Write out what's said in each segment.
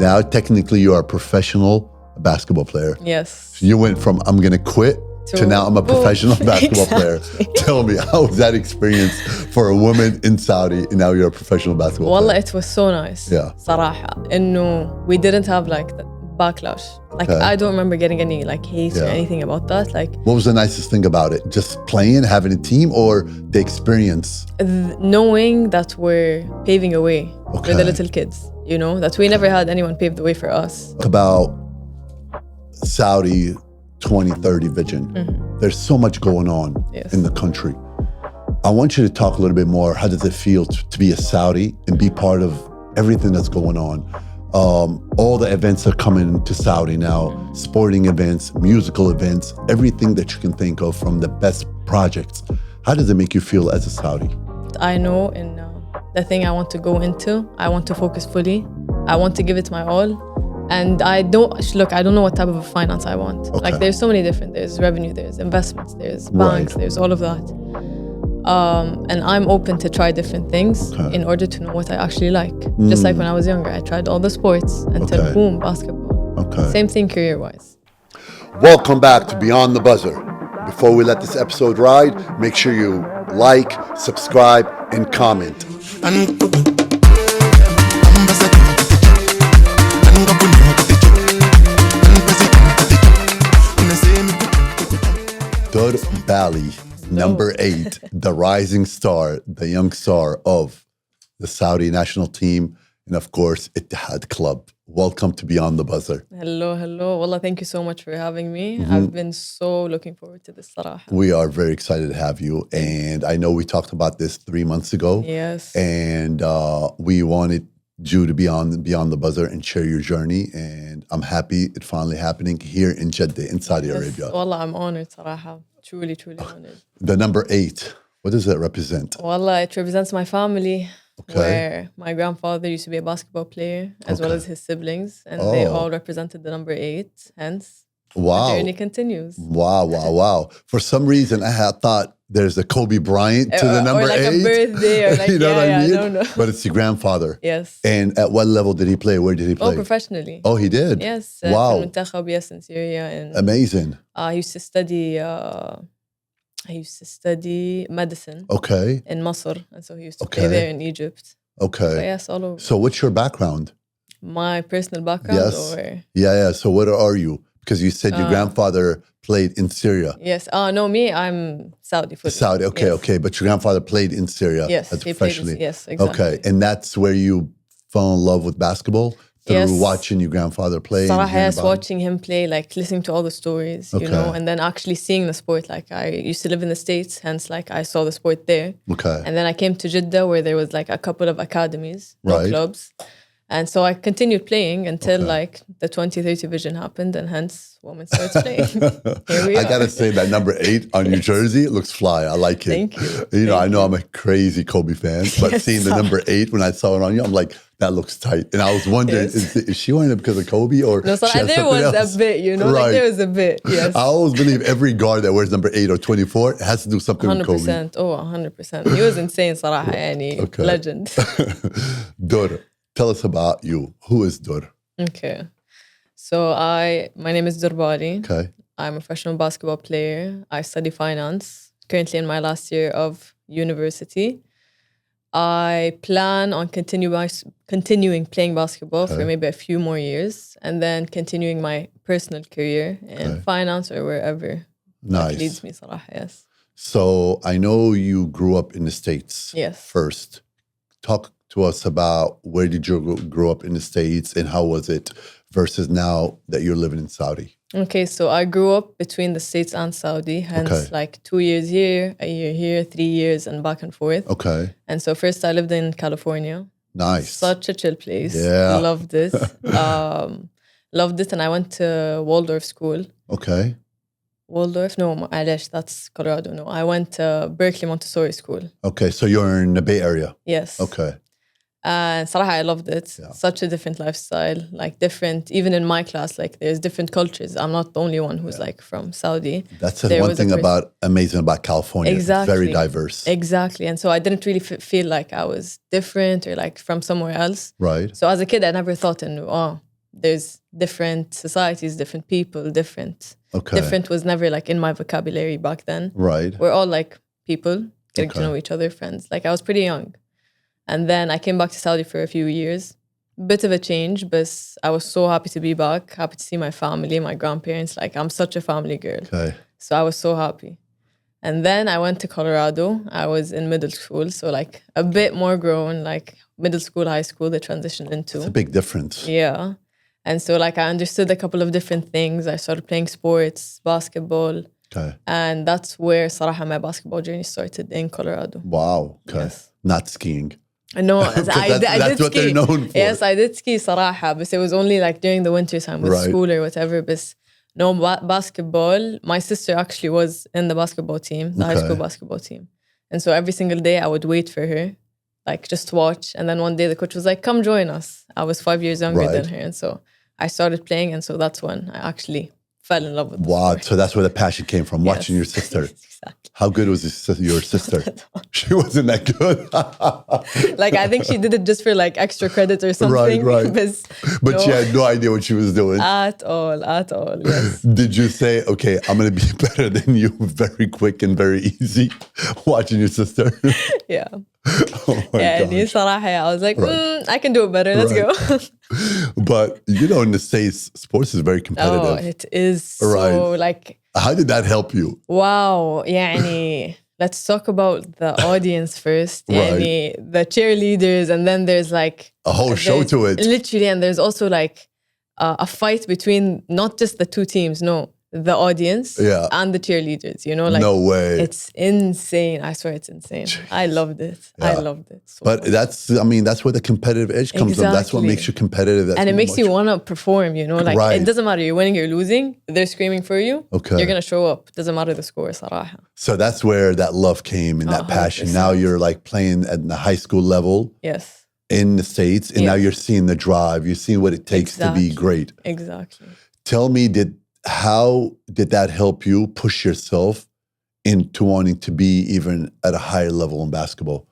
Now, technically, you are a professional basketball player. Yes. You went from I'm going to quit to now I'm a professional basketball player. Tell me, how was that experience for a woman in Saudi and now you're a professional basketball Wallah, player? it was so nice. Yeah. صراحة. إنه we didn't have like the backlash. Like Okay. I don't remember getting any like hate or Yeah. anything about that. Like What was the nicest thing about it? Just playing, having a team, or the experience? knowing that we're paving a way for Okay. the little kids, you know, that we never had anyone pave the way for us. About Saudi 2030 vision. There's so much going on Yes. in the country. I want you to talk a little bit more. How does it feel to be a Saudi and be part of everything that's going on? All the events are coming to Saudi now, sporting events, musical events, everything that you can think of, from the best projects. How does it make you feel as a Saudi? I know in the thing I want to go into, I want to focus fully. I want to give it my all. And I don't know what type of finance I want. Okay. Like there's so many different, there's revenue, there's investments, there's banks, Right. there's all of that. And I'm open to try different things Okay. in order to know what I actually like. Just like when I was younger, I tried all the sports until Okay. boom, basketball. Okay. Same thing career-wise. Welcome back to Beyond the Buzzer. Before we let this episode ride, make sure you like, subscribe, and comment. Dur Bali, number 8, the rising star, the young star of the Saudi national team, and of course, Ittihad Club. Welcome to Beyond the Buzzer. Hello. Wallah, thank you so much for having me. I've been so looking forward to this, صراحة. We are very excited to have you. And I know we talked about this 3 months ago. Yes. And we wanted you to be on Beyond the Buzzer and share your journey. And I'm happy it's finally happening here in Jeddah, in Saudi Arabia. Wallah, I'm honored, صراحة. Truly honored. The number 8, what does that represent? Wallah, it represents my family. Okay. Where my grandfather used to be a basketball player, as well Okay. as his siblings, and they Oh. all represented the number 8. Hence, Wow. the journey continues. Wow. For some reason, I had thought there's a Kobe Bryant to the number or like 8. a birthday, or like you know what I mean? no. But it's your grandfather. Yes. And at what level did he play? Where did he play? Oh, professionally. Oh, he did? Yes. Wow. في المنتخب, yes, in Syria, and Amazing. I used to study. I used to study medicine Okay. in Masr, and so he used to Okay. play there in Egypt. Okay. But yes, all over. So what's your background? My personal background, Yes. or Yeah. So what are you? Because you said your grandfather played in Syria. yes. No, me, I'm Saudi football. Saudi. Okay. Yes. Okay. But your grandfather played in Syria. Yes, as he played in- professionally. yes, exactly. Okay. And that's where you fell in love with basketball? Through Yes. watching your grandfather play? and Sarah, hearing yes, about him? watching him play, like listening to all the stories, Okay. you know, and then actually seeing the sport. Like I used to live in the States, hence like I saw the sport there. Okay. And then I came to Jeddah where there was like a couple of academies, no Right. clubs. And so I continued playing until Okay. like the 2030 vision happened, and hence women starts playing. Here we I are. gotta say that number 8 on your jersey, it looks fly. I like it. Thank you. You know, Thank I know I'm a crazy Kobe fan, but Yes, seeing the number 8 when I saw it on you, I'm like, that looks tight. And I was wondering, Yes. is she wearing it because of Kobe or No, so she has there something was else? a bit, you know, Right. like there was a bit, yes. I always believe every guard that wears number 8 or 24 has to do something with Kobe. 100%. Oh, 100%. He was insane, صراحة, يعني Okay. legend. Dur, tell us about you. Who is Dur? Okay. So my name is Dur Bali. Okay. I'm a professional basketball player. I study finance, currently in my last year of university. I plan on continuing playing basketball for Okay. maybe a few more years, and then continuing my personal career in Okay. finance or wherever that Nice. leads me, صراحة, yes. So I know you grew up in the States Yes. first. Talk to us about where did you grow up in the States and how was it versus now that you're living in Saudi? Okay, so I grew up between the States and Saudi, hence Okay. like 2 years here, a year here, 3 years, and back and forth. Okay. And so first I lived in California. Nice. Such a chill place. Yeah. Loved it. Loved it, and I went to Waldorf school. Okay. Waldorf? No, معلش, that's Colorado. No, I went to Berkeley Montessori school. Okay. So you're in the Bay Area. Yes. Okay. And صراحة, I loved it. Yeah. Such a different lifestyle, like different, even in my class, like there's different cultures. I'm not the only one who's like from Saudi. That's the one thing amazing about California. Exactly. It's very diverse. Exactly. And so I didn't really feel like I was different or like from somewhere else. Right. So as a kid, I never thought there's different societies, different people, different. Okay. Different was never like in my vocabulary back then. Right. We're all like people, getting to know each other, friends. Like I was pretty young. And then I came back to Saudi for a few years. Bit of a change, but I was so happy to be back, happy to see my family, my grandparents. Like I'm such a family girl. Okay. So I was so happy. And then I went to Colorado. I was in middle school, so like a bit more grown, like middle school, high school, the transition into. It's a big difference. Yeah. And so like I understood a couple of different things. I started playing sports, basketball. Okay. And that's where Sarah, my basketball journey started in Colorado. Wow. Okay. Yes. Not skiing. No, I did that's what ski. they're known for. Yes, I did ski صراحة, but it was only like during the winter time with school or whatever. But no, basketball. My sister actually was in the basketball team, the high school basketball team. And so every single day I would wait for her, like just to watch. And then one day the coach was like, come join us. I was 5 years younger than her. And so I started playing. And so that's when I actually fell in love with the sport. So that's where the passion came from, watching your sister. Exactly. How good was your sister? She wasn't that good. Like, I think she did it just for like extra credit or something. Right. But she had no idea what she was doing. At all, yes. Did you say, okay, I'm going to be better than you, very quick and very easy, watching your sister? Yeah. Oh my gosh. صراحة, I was like, I can do it better. Let's go. But, in the States, sports is very competitive. Oh, it is so like... How did that help you? Wow. يعني, let's talk about the audience first. يعني, the cheerleaders, and then there's like... a whole show to it. Literally, and there's also like a fight between not just the two teams, the audience and the cheerleaders, like no way. It's insane. I swear it's insane. I loved it. Yeah. I loved it. So but that's where the competitive edge comes from. That's what makes you competitive. And it makes you want to perform, like it doesn't matter. You're winning, you're losing. They're screaming for you. Okay. You're going to show up. Doesn't matter the score, صراحة. So that's where that love came and that passion. 100%. Now you're like playing at the high school level. Yes. In the States. And now you're seeing the drive. You're seeing what it takes to be great. Exactly. Tell me, how did that help you push yourself into wanting to be even at a higher level in basketball?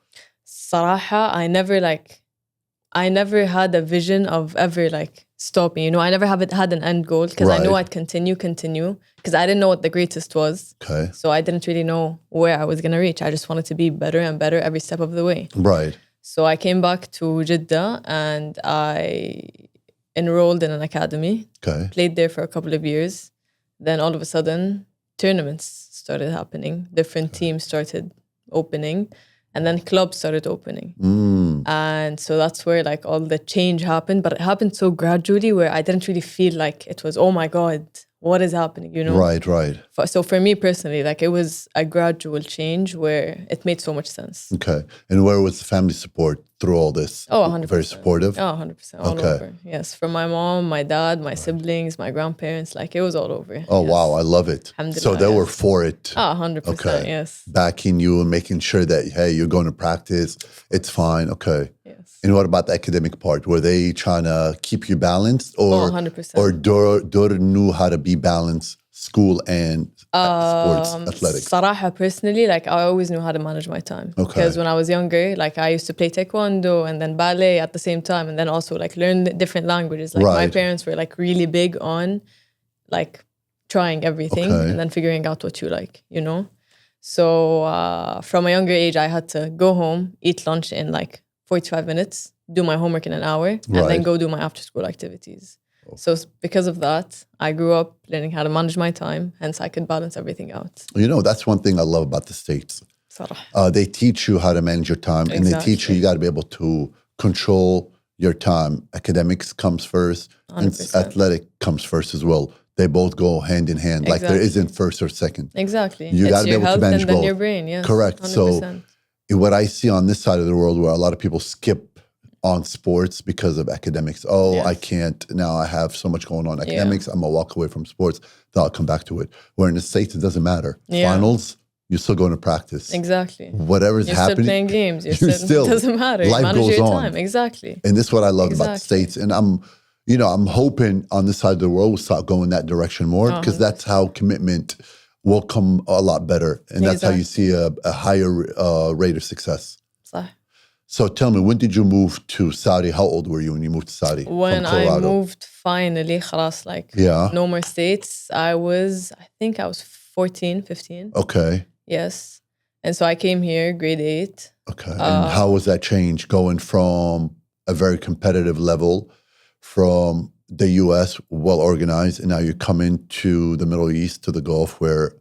صراحة, I never had a vision of ever like stopping. I never had an end goal because I knew I'd continue because I didn't know what the greatest was. Okay. So I didn't really know where I was going to reach. I just wanted to be better and better every step of the way. Right. So I came back to Jeddah and I enrolled in an academy. Okay. Played there for a couple of years. Then all of a sudden, tournaments started happening. Different teams started opening. And then clubs started opening. And so that's where like all the change happened. But it happened so gradually where I didn't really feel like it was, oh my God, what is happening, Right. So for me personally, like it was a gradual change where it made so much sense. Okay. And where was the family support through all this? Oh, 100%. Very supportive? Oh, 100%. All over. Yes. From my mom, my dad, my siblings, my grandparents, like it was all over. Oh, wow. I love it. So they were for it. Oh, 100%. Yes. Backing you and making sure that, hey, you're going to practice. It's fine. Okay. Yes. And what about the academic part? Were they trying to keep you balanced? Or, 100%. Or Dur knew how to be balanced, school and sports, athletics? صراحة, personally, like I always knew how to manage my time. Okay. Because when I was younger, like I used to play taekwondo and then ballet at the same time, and then also like learn different languages. Like my parents were like really big on like trying everything and then figuring out what you like, So from a younger age, I had to go home, eat lunch in like 45 minutes, do my homework in an hour, and then go do my after-school activities. So because of that, I grew up learning how to manage my time, hence I could balance everything out. That's one thing I love about the States. They teach you how to manage your time, and they teach you got to be able to control your time. Academics comes first, 100%. And athletic comes first as well. They both go hand in hand. Exactly. Like there isn't first or second. Exactly. You got to be able to manage both. And then your brain, yes. Correct. 100%. So what I see on this side of the world where a lot of people skip on sports because of academics. Oh, yes. I can't. Now I have so much going on. Academics, I'm going to walk away from sports. Then I'll come back to it. Where in the States, it doesn't matter. Yeah. Finals, you're still going to practice. Exactly. Whatever's You're happening. still playing games. You're You're still, it doesn't matter. Life Manage goes your on. time. Exactly. And this is what I love about the Exactly. States. And I'm hoping on this side of the world we'll start going that direction more, because that's how commitment will come a lot better. And that's how you see a higher rate of success. صح. So tell me, when did you move to Saudi? How old were you when you moved to Saudi? When I moved finally, خلاص, like no more States, I think I was 14, 15. Okay. Yes. And so I came here, grade 8. Okay. And how was that change going from a very competitive level from the US, well organized, and now you're coming to the Middle East, to the Gulf, where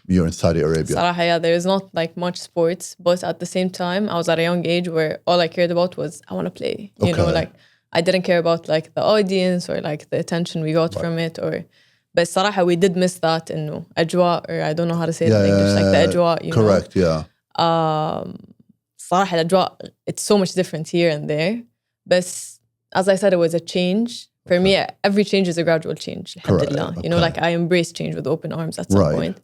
you're in Saudi Arabia? صراحة, yeah, there is not like much sports, but at the same time, I was at a young age where all I cared about was I want to play. You know, like I didn't care about like the audience or like the attention we got from it, but صراحة we did miss that إنه أجواء, or I don't know how to say it in English, like the أجواء, you know. Correct, yeah. صراحة الأجواء, it's so much different here and there. But as I said, it was a change. For me, every change is a gradual change. Alhamdulillah. You know, like I embraced change with open arms at some point.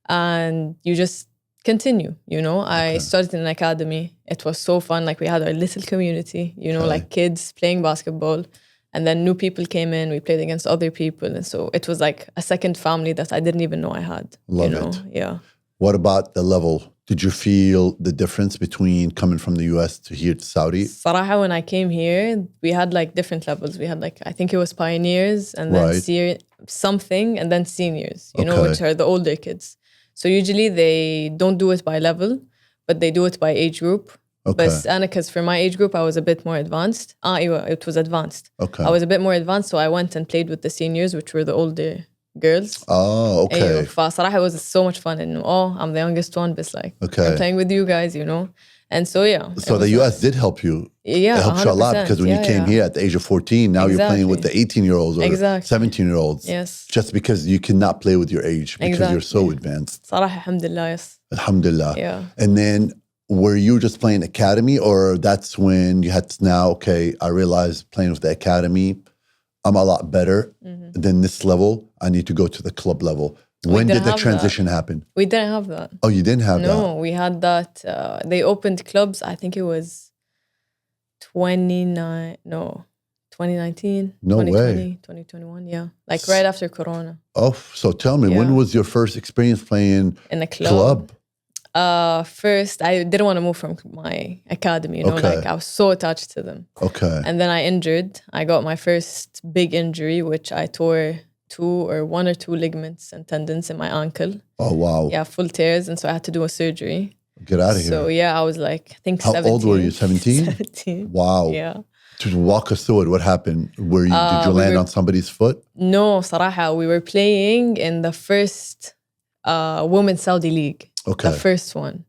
And you just continue, you know. I started in an academy. It was so fun. Like we had our little community, you know, like kids playing basketball. And then new people came in. We played against other people. And so it was like a second family that I didn't even know I had. Love it. Yeah. What about the level? Did you feel the difference between coming from the US to here to Saudi? صراحة, when I came here, we had like different levels. We had like, I think it was pioneers and then something and then seniors, you know, which are the older kids. So usually they don't do it by level, but they do it by age group. But because for my age group, I was a bit more advanced. It was advanced. I was a bit more advanced, so I went and played with the seniors, which were the older girls. Oh, okay. فصراحة it was so much fun. And I'm the youngest one, but like I'm playing with you guys, you know. And so So the US did help you. Yeah, it helped you a lot, because when you came here at the age of 14, now you're playing with the 18-year-olds or 17-year-olds. Yes. Just because you cannot play with your age because you're so advanced. صراحة alhamdulillah, yes. Alhamdulillah. Yeah. And then were you just playing academy, or that's when you had to now, okay, I realized playing with the academy, I'm a lot better than this level. I need to go to the club level. When did the transition happen? We didn't have that. Oh, you didn't have that? No, we had that. They opened clubs, I think it was 2019, no 2020, way. 2021, yeah. Like right after Corona. Oh, so tell me, when was your first experience playing in a club? First, I didn't want to move from my academy, you know, like I was so attached to them. Okay. And then I got my first big injury, which I tore one or two ligaments and tendons in my ankle. Oh, wow. Yeah, full tears. And so I had to do a surgery. Get out of here. So yeah, I was like, I think 17. How old were you, 17? 17. Wow. Yeah. To walk us through it, what happened? Did you land on somebody's foot? No, صراحة, we were playing in the first Women's Saudi League. Okay. The first one.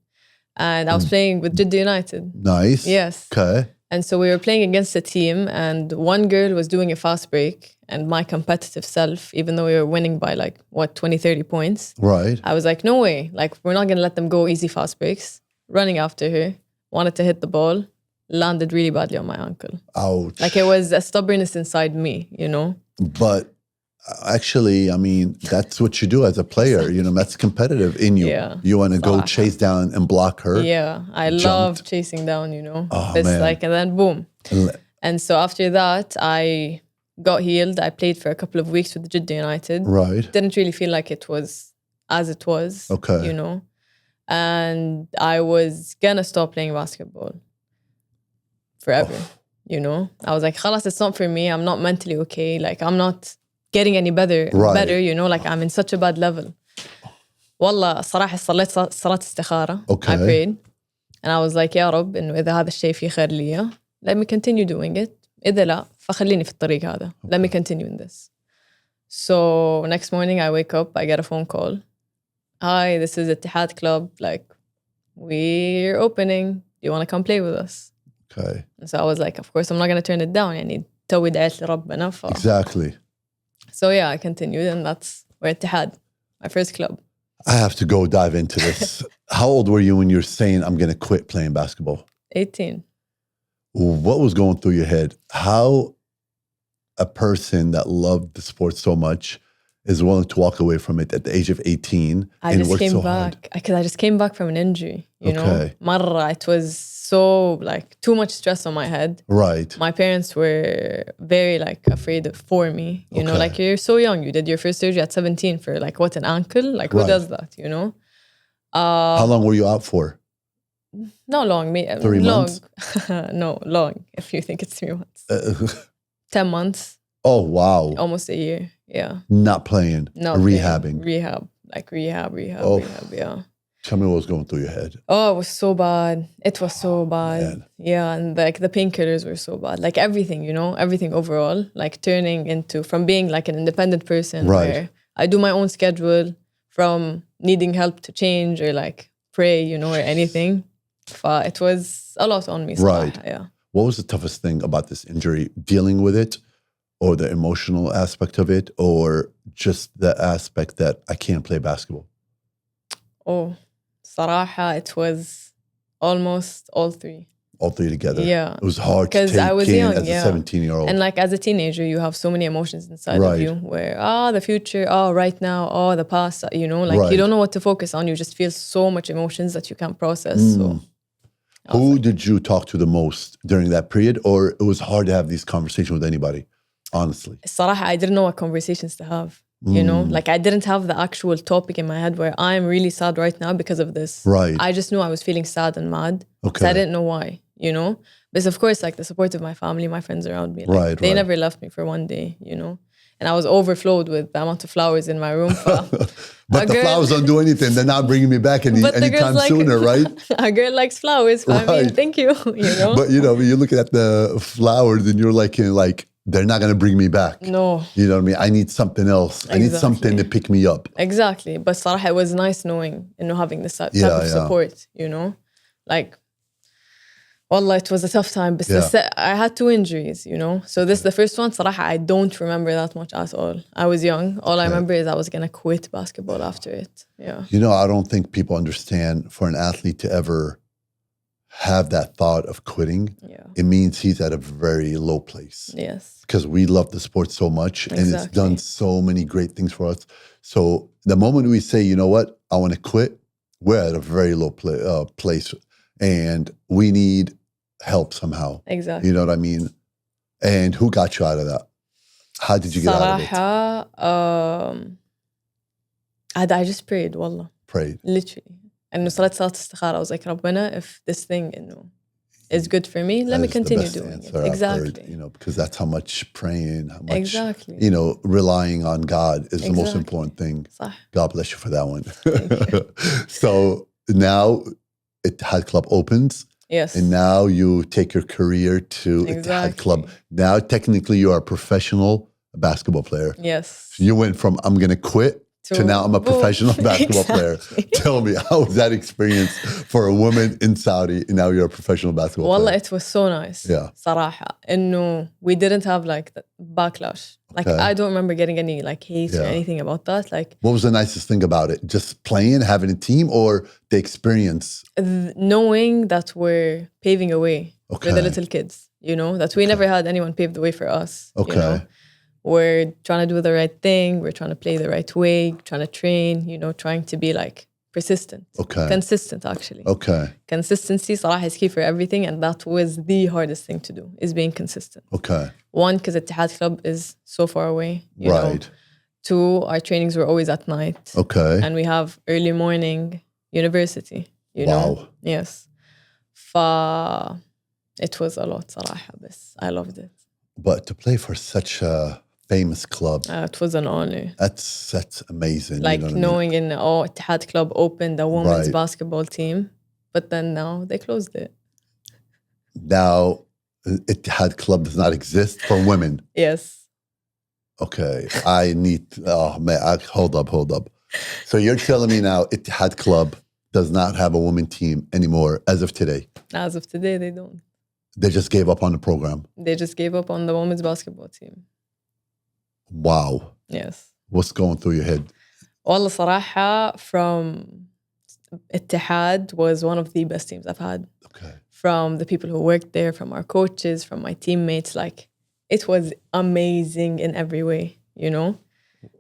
And I was playing with Jeddah United. Nice. Yes. Okay. And so we were playing against a team, and one girl was doing a fast break, and my competitive self, even though we were winning by 20, 30 points. Right. I was like, no way. Like, we're not going to let them go easy fast breaks. Running after her, wanted to hit the ball, landed really badly on my ankle. Ouch. Like, it was a stubbornness inside me, you know? But actually, I mean, that's what you do as a player. You know, that's competitive in you. Yeah. You want to go chase down and block her. Yeah, I love chasing down, you know. Oh, it's man. and then boom. And so after that, I got healed. I played for a couple of weeks with Jeddah United. Right. Didn't really feel like it was as it was, you know. And I was gonna stop playing basketball forever, you know. I was like, خلاص, it's not for me. I'm not mentally okay. Like, I'm not getting any better, you know, like I'm in such a bad level. والله صراحة صليت صلاة استخارة. I prayed. And I was like, يا رب إنه إذا هذا الشيء فيه خير لي, let me continue doing it. إذا لا, فخليني في الطريق هذا. Let me continue in this. So next morning I wake up, I get a phone call. Hi, this is Ittihad Club. Like, we're opening. Do you want to come play with us? Okay. And so I was like, of course, I'm not going to turn it down. يعني توي دعيت لربنا. Exactly. So yeah, I continued, and that's where Ittihad, my first club. I have to go dive into this. How old were you when you're saying, I'm going to quit playing basketball? 18. What was going through your head? How a person that loved the sport so much is willing to walk away from it at the age of 18 and work so hard? Because I just came back from an injury, you know. Marra, it was so like too much stress on my head. Right. My parents were very like afraid for me, you know, like you're so young. You did your first surgery at 17 for like what, an ankle? Like who does that, you know? How long were you out for? Not long. 3 months? No, long, if you think it's 3 months. 10 months. Oh, wow. Almost a year, yeah. Not playing, rehabbing. Rehab, yeah. Tell me what was going through your head. Oh, it was so bad. It was so bad. Man. Yeah, and like the painkillers were so bad. Like everything, you know, everything overall. Like turning into, from being like an independent person where I do my own schedule, from needing help to change or like pray, you know, or anything. It was a lot on me. Right. Yeah. What was the toughest thing about this injury? Dealing with it, or the emotional aspect of it, or just the aspect that I can't play basketball? Oh, صراحة, it was almost all three. All three together. Yeah. It was hard to take I was in young, as a 17-year-old. And like as a teenager, you have so many emotions inside of you where, the future, right now, the past, you know, like you don't know what to focus on. You just feel so much emotions that you can't process. So. Who did you talk to the most during that period? Or it was hard to have these conversations with anybody, honestly? الصراحة, I didn't know what conversations to have. You know, like I didn't have the actual topic in my head where I'm really sad right now because of this. Right. I just knew I was feeling sad and mad. Okay. So I didn't know why, you know. But of course, like the support of my family, my friends around me, like, they never left me for one day, you know. And I was overflowed with the amount of flowers in my room. But the flowers don't do anything. They're not bringing me back anytime sooner, right? A girl likes flowers. I mean, thank you, you know. But, you know, you're looking at the flowers and you're like, they're not going to bring me back. No. You know what I mean? I need something else. Exactly. I need something to pick me up. Exactly. But صراحة, it was nice knowing, you know, having this type of support, you know. Like, wallah, it was a tough time. But I had 2 injuries, you know. So this, the first one, صراحة, I don't remember that much at all. I was young. All I remember is I was going to quit basketball after it. Yeah. You know, I don't think people understand, for an athlete to ever have that thought of quitting, it means he's at a very low place. Yes. Because we love the sport so much and it's done so many great things for us. So the moment we say, you know what, I want to quit, we're at a very low place and we need help somehow. Exactly. You know what I mean? And who got you out of that? How did you get out of it? I just prayed, wallah. Prayed. Literally. And صلاة استخارة. I was like, ربنا, if this thing, you know, is good for me, let me continue doing it. Exactly. Heard, you know, because that's how much praying, how much, you know, relying on God is the most important thing. صح. God bless you for that one. So now Ittihad Club opens. Yes. And now you take your career to Ittihad Club. Now, technically, you are a professional basketball player. Yes. So you went from, I'm going to quit, to now I'm a professional basketball player. Tell me, how was that experience for a woman in Saudi and now you're a professional basketball player? Wallah, it was so nice. Yeah. صراحة. إنه we didn't have like the backlash. Like I don't remember getting any like hate or anything about that. Like, what was the nicest thing about it? Just playing, having a team, or the experience? Knowing that we're paving a way for the little kids, you know, that we never had anyone pave the way for us. Okay. You know? We're trying to do the right thing. We're trying to play the right way, trying to train, you know, trying to be like persistent. Okay. Consistent, actually. Okay. Consistency, صراحة, is key for everything. And that was the hardest thing to do, is being consistent. Okay. One, because Ittihad Club is so far away. You know. 2, our trainings were always at night. Okay. And we have early morning university, you know. Yes. It was a lot, صراحة, but I loved it. But to play for such a famous club. It was an honor. That's amazing. Like, you know knowing Ittihad Club opened a women's basketball team, but then now they closed it. Now, Ittihad Club does not exist for women. Yes. Okay. Hold up. So you're telling me now Ittihad Club does not have a women team anymore as of today? As of today, they don't. They just gave up on the program? They just gave up on the women's basketball team. Wow. Yes. What's going through your head? والله صراحة, from Ittihad was one of the best teams I've had. Okay. From the people who worked there, from our coaches, from my teammates, like, it was amazing in every way, you know?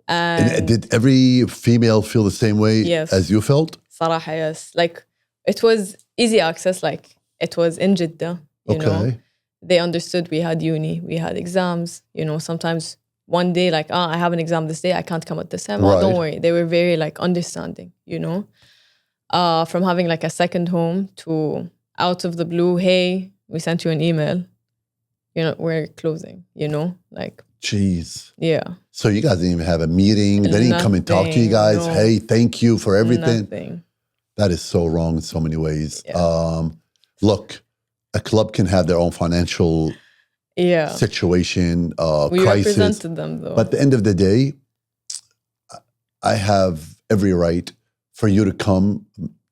And did every female feel the same way Yes. as you felt? صراحة, yes. Like, it was easy access. Like, it was in Jeddah, you know. They understood we had uni, we had exams. You know, sometimes one day, like, I have an exam this day, I can't come at this time. Oh, don't worry. They were very, like, understanding, you know. From having, like, a second home to out of the blue, hey, we sent you an email. You know, we're closing, you know, like. Jeez. Yeah. So you guys didn't even have a meeting. They didn't come and talk to you guys. No. Hey, thank you for everything. Nothing. That is so wrong in so many ways. Yeah. Look, a club can have their own financial situation, we crisis. represented them though. But at the end of the day, I have every right for you to come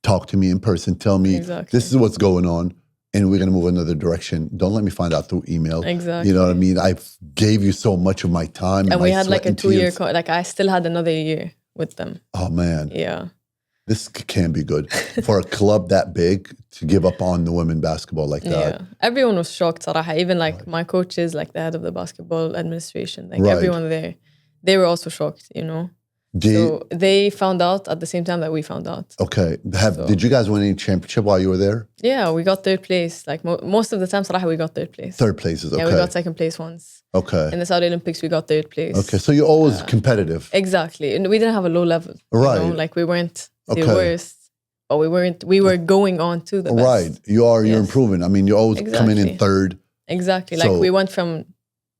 talk to me in person, tell me this is what's going on, and we're going to move another direction. Don't let me find out through email. Exactly. You know what I mean? I gave you so much of my time. And we had like a 2-year, like I still had another year with them. Oh man. Yeah. This can be good. For a club that big to give up on the women basketball like that. Yeah. Everyone was shocked, صراحة. Even like my coaches, like the head of the basketball administration, like everyone there, they were also shocked, you know? So they found out at the same time that we found out. Okay. Did you guys win any championship while you were there? Yeah, we got third place. Like most of the time, صراحة, we got third place. Third places, okay. Yeah, we got second place once. Okay. In the Saudi Olympics, we got third place. Okay, so you're always competitive. Exactly. And we didn't have a low level. Right. You know? Like we weren't the worst. But we were going on to the best. Right. You're improving. I mean, you're always coming in third. Exactly. Like we went from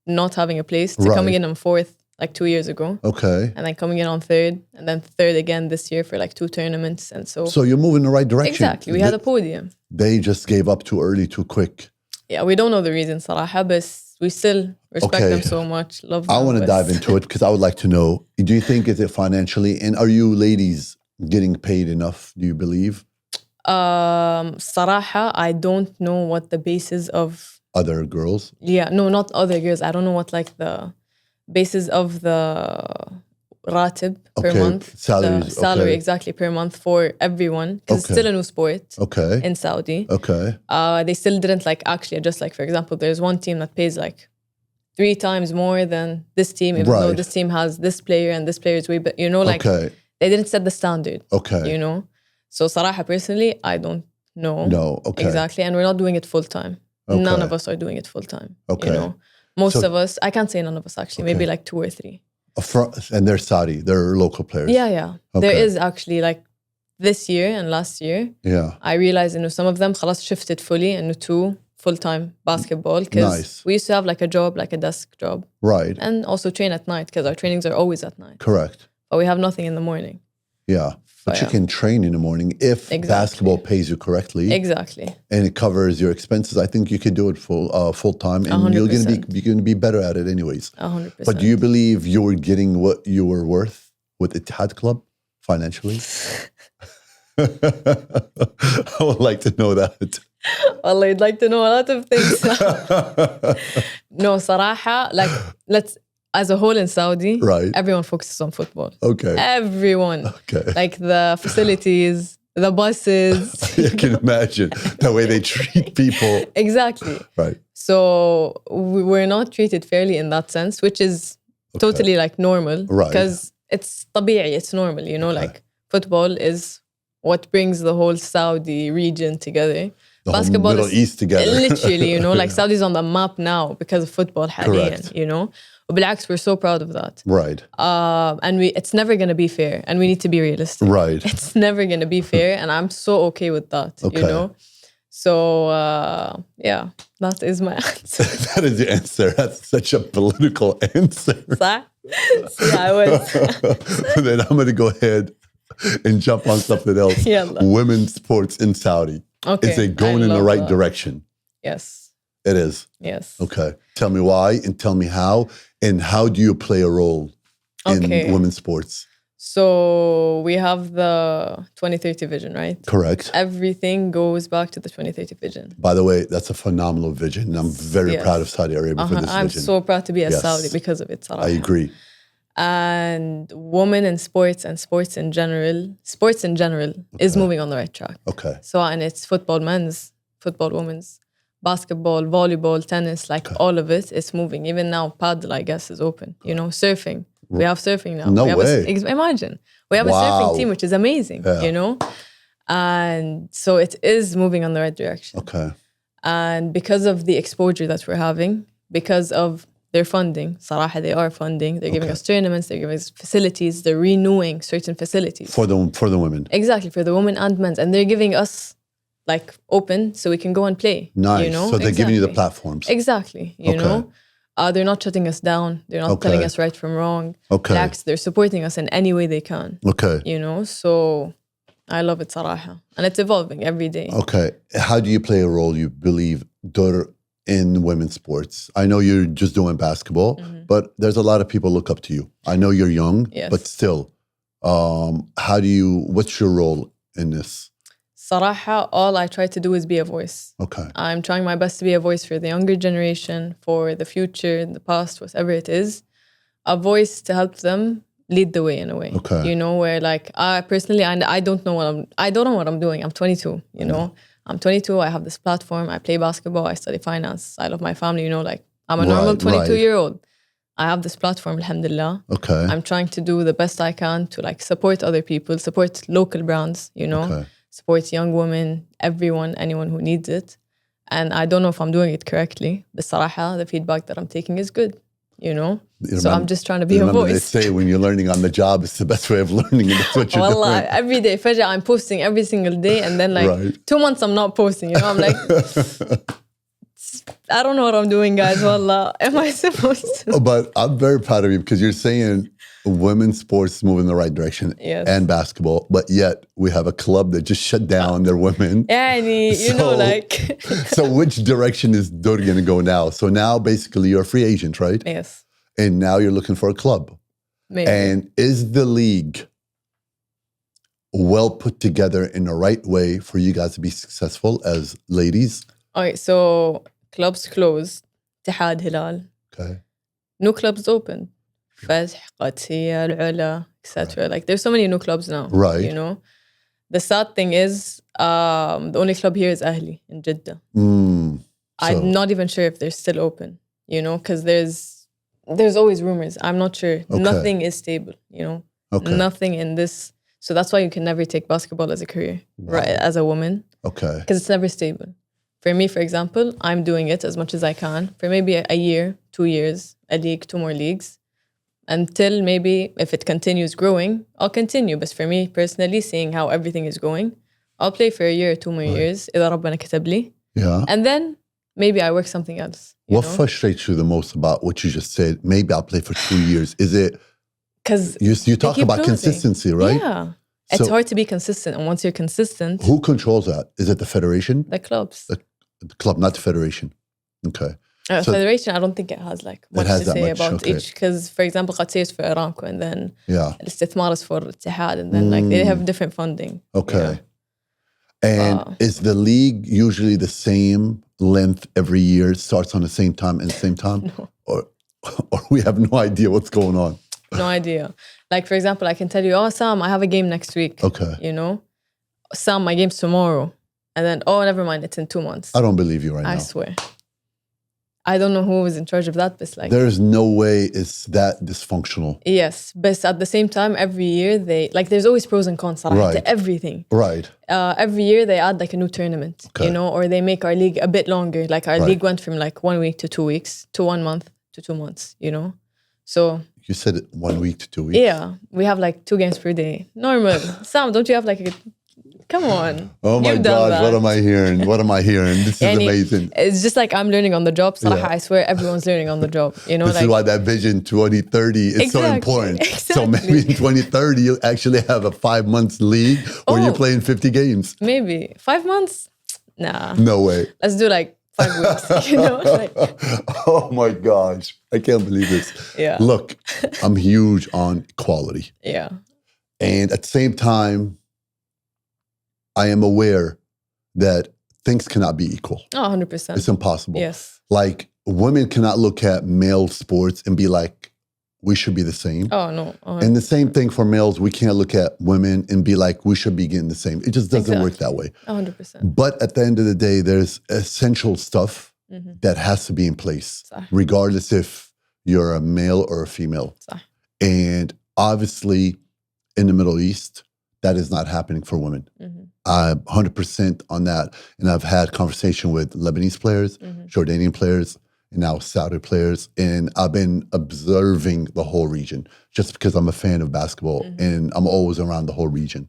not having a place to coming in on fourth like 2 years ago. Okay. And then coming in on third and then third again this year for like 2 tournaments. And so you're moving in the right direction. Exactly. We had a podium. They just gave up too early, too quick. Yeah, we don't know the reason, صراحة, but we still respect them so much. Love them. I want to dive into it because I would like to know, do you think is it financially, and are you ladies getting paid enough, do you believe? صراحة, I don't know what the basis of other girls. Yeah, no, not other girls. I don't know what like the basis of the ratib per month. Salary exactly per month for everyone. Because it's still a new sport in Saudi. They still didn't like actually adjust. Like for example, there's one team that pays like 3 times more than this team, even though this team has this player and this player is way better. You know, like they didn't set the standard. You know? So صراحة, personally, I don't know. No, exactly. And we're not doing it full time. None of us are doing it full time. You know? Most of us, I can't say none of us actually, maybe like 2 or 3. And they're Saudi, they're local players. Yeah. There is actually like this year and last year, I realized some of them خلاص shifted fully into full-time basketball because we used to have like a job, like a desk job. Right. And also train at night because our trainings are always at night. Correct. But we have nothing in the morning. Yeah. But you can train in the morning if basketball pays you correctly. Exactly. And it covers your expenses. I think you could do it full time, and 100%. You're going to be better at it anyways. 100%. But do you believe you were getting what you were worth with Ittihad Club financially? I would like to know that. Well, I'd like to know a lot of things. No, صراحة, like as a whole in Saudi, everyone focuses on football. Okay. Everyone. Okay. Like the facilities, the buses. You can imagine the way they treat people. Exactly. Right. So we were not treated fairly in that sense, which is totally like normal. Right. Because it's طبيعي, it's normal, you know, like football is what brings the whole Saudi region together. The basketball whole Middle East together. Literally, you know, like Saudi's on the map now because of football حاليا, you know. وبالعكس, we're so proud of that. Right. And it's never going to be fair, and we need to be realistic. Right. It's never going to be fair, and I'm so okay with that, you know? So, yeah, that is my answer. That is the answer. That's such a political answer. صح? Yeah, I was. Then I'm going to go ahead and jump on something else. Women's sports in Saudi. Okay. Is it going in the right direction? Yes. It is? Yes. Okay. Tell me why and tell me how. And how do you play a role in women's sports? So we have the 2030 vision, right? Correct. Everything goes back to the 2030 vision. By the way, that's a phenomenal vision. I'm very proud of Saudi Arabia for this vision. I'm so proud to be a Saudi because of it. Salah. I agree. And women in sports and sports in general is moving on the right track. Okay. So, and it's football men's, football women's, basketball, volleyball, tennis, like all of it is moving. Even now, paddle, I guess, is open. You know, surfing. We have surfing now. No we have way. Imagine. We have a surfing team, which is amazing, you know? And so it is moving on the right direction. Okay. And because of the exposure that we're having, because of their funding, صراحة they are funding, they're giving us tournaments, they're giving us facilities, they're renewing certain facilities. For the women. Exactly, for the women and men's. And they're giving us like open so we can go and play. Nice. You know? So they're giving you the platforms. Exactly. You know? They're not shutting us down. They're not telling us right from wrong. They're supporting us in any way they can. You know? So I love it, صراحة. And it's evolving every day. Okay. How do you play a role, you believe, Dur, in women's sports? I know you're just doing basketball, but there's a lot of people look up to you. I know you're young, but still, what's your role in this? صراحة, all I try to do is be a voice. I'm trying my best to be a voice for the younger generation, for the future, the past, whatever it is. A voice to help them lead the way in a way. You know, where like I personally, I don't know what I'm doing. I'm 22, you know. I'm 22, I have this platform, I play basketball, I study finance, I love my family, you know, like I'm a normal 22-year-old. I have this platform, alhamdulillah. I'm trying to do the best I can to like support other people, support local brands, you know, support young women, anyone who needs it. And I don't know if I'm doing it correctly, but صراحة, the feedback that I'm taking is good, you know. So I'm just trying to be a voice. They say when you're learning on the job, it's the best way of learning, and that's what you're doing. Every day, فجأة I'm posting every single day, and then like 2 months I'm not posting, you know. I'm like, I don't know what I'm doing, guys. Wallah, am I supposed to? But I'm very proud of you because you're saying women's sports move in the right direction and basketball, but yet we have a club that just shut down their women. You know, like. So which direction is Dur going to go now? So now basically you're a free agent, right? Yes. And now you're looking for a club. Maybe. And is the league well put together in the right way for you guys to be successful as ladies? Okay, so clubs closed. اتحاد هلال. New clubs opened. فتح, قادسية, العلا, etc. Like there's so many new clubs now. Right. You know? The sad thing is, the only club here is Ahli in Jeddah. I'm not even sure if they're still open, you know, because there's always rumors. I'm not sure. Nothing is stable, you know. Nothing in this. So that's why you can never take basketball as a career, right? As a woman. Because it's never stable. For me, for example, I'm doing it as much as I can for maybe a year, 2 years, a league, 2 more leagues. Until maybe if it continues growing, I'll continue. But for me personally, seeing how everything is going, I'll play for a year or 2 more years. إذا ربنا كتب لي. And then maybe I work something else. What frustrates you the most about what you just said? Maybe I'll play for 2 years. Is it? Because you talk about consistency, right? Yeah. It's hard to be consistent. And once you're consistent. Who controls that? Is it the federation? The clubs. The club, not the federation. So federation, I don't think it has like much to say about each. Because, for example, قادسية is for Aramco, and then الاستثمار is for Ittihad, and then like they have different funding. And is the league usually the same length every year? It starts on the same time and the same time? No. Or we have no idea what's going on? No idea. Like, for example, I can tell you, Sam, I have a game next week. You know? Sam, my game's tomorrow. And then, never mind, it's in 2 months. I don't believe you right now. I swear. I don't know who is in charge of that, but like... There is no way it's that dysfunctional. Yes, but at the same time, every year they... Like, there's always pros and cons to everything. Every year they add like a new tournament, you know, or they make our league a bit longer. Like our league went from like 1 week to 2 weeks, to 1 month to 2 months, you know? So... You said it 1 week to 2 weeks? Yeah, we have like 2 games per day. Normal. Sam, don't you have like a... Come on. Oh my gosh, what am I hearing? What am I hearing? This is amazing. It's just like I'm learning on the job. صراحة, I swear everyone's learning on the job. You know, this is why that vision 2030 is so important. So maybe in 2030 you actually have a 5 months league where you're playing 50 games. Maybe 5 months? Nah. No way. Let's do like 5 weeks. You know, like. Oh my gosh, I can't believe this. Look, I'm huge on equality. And at the same time, I am aware that things cannot be equal. 100%. It's impossible. Yes. Like, women cannot look at male sports and be like, we should be the same. No. 100%. And the same thing for males. We can't look at women and be like, we should be getting the same. It just doesn't work that way. 100%. But at the end of the day, there's essential stuff that has to be in place, regardless if you're a male or a female. And obviously, in the Middle East, that is not happening for women. I'm 100% on that. And I've had conversation with Lebanese players, Jordanian players, and now Saudi players. And I've been observing the whole region just because I'm a fan of basketball and I'm always around the whole region.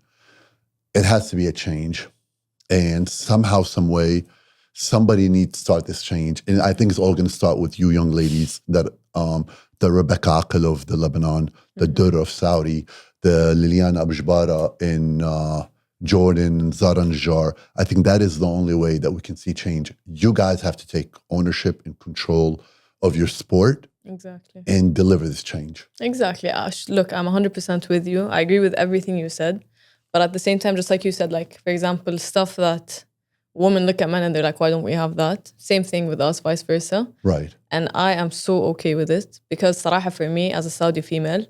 It has to be a change. And somehow, some way, somebody needs to start this change. And I think it's all going to start with you young ladies, that the Rebecca Aqil of the Lebanon, the Dur of Saudi, the Liliana Abujbara in Jordan, and Zara Najjar. I think that is the only way that we can see change. You guys have to take ownership and control of your sport. Exactly. And deliver this change. Exactly, Ash. Look, I'm 100% with you. I agree with everything you said. But at the same time, just like you said, like, for example, stuff that women look at men and they're like, why don't we have that? Same thing with us, vice versa. Right. And I am so okay with it because صراحة for me, as a Saudi female,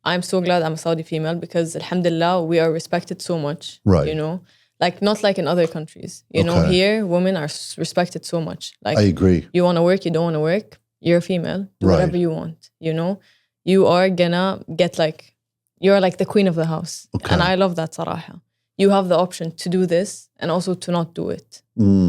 I'm so glad I'm a Saudi female because alhamdulillah, we are respected so much. Right. You know, like not like in other countries. You know, here, women are respected so much. Like, I agree. You want to work, you don't want to work, you're a female. Do whatever you want, you know? You are gonna get like, you're like the queen of the house. Okay. And I love that صراحة. You have the option to do this and also to not do it.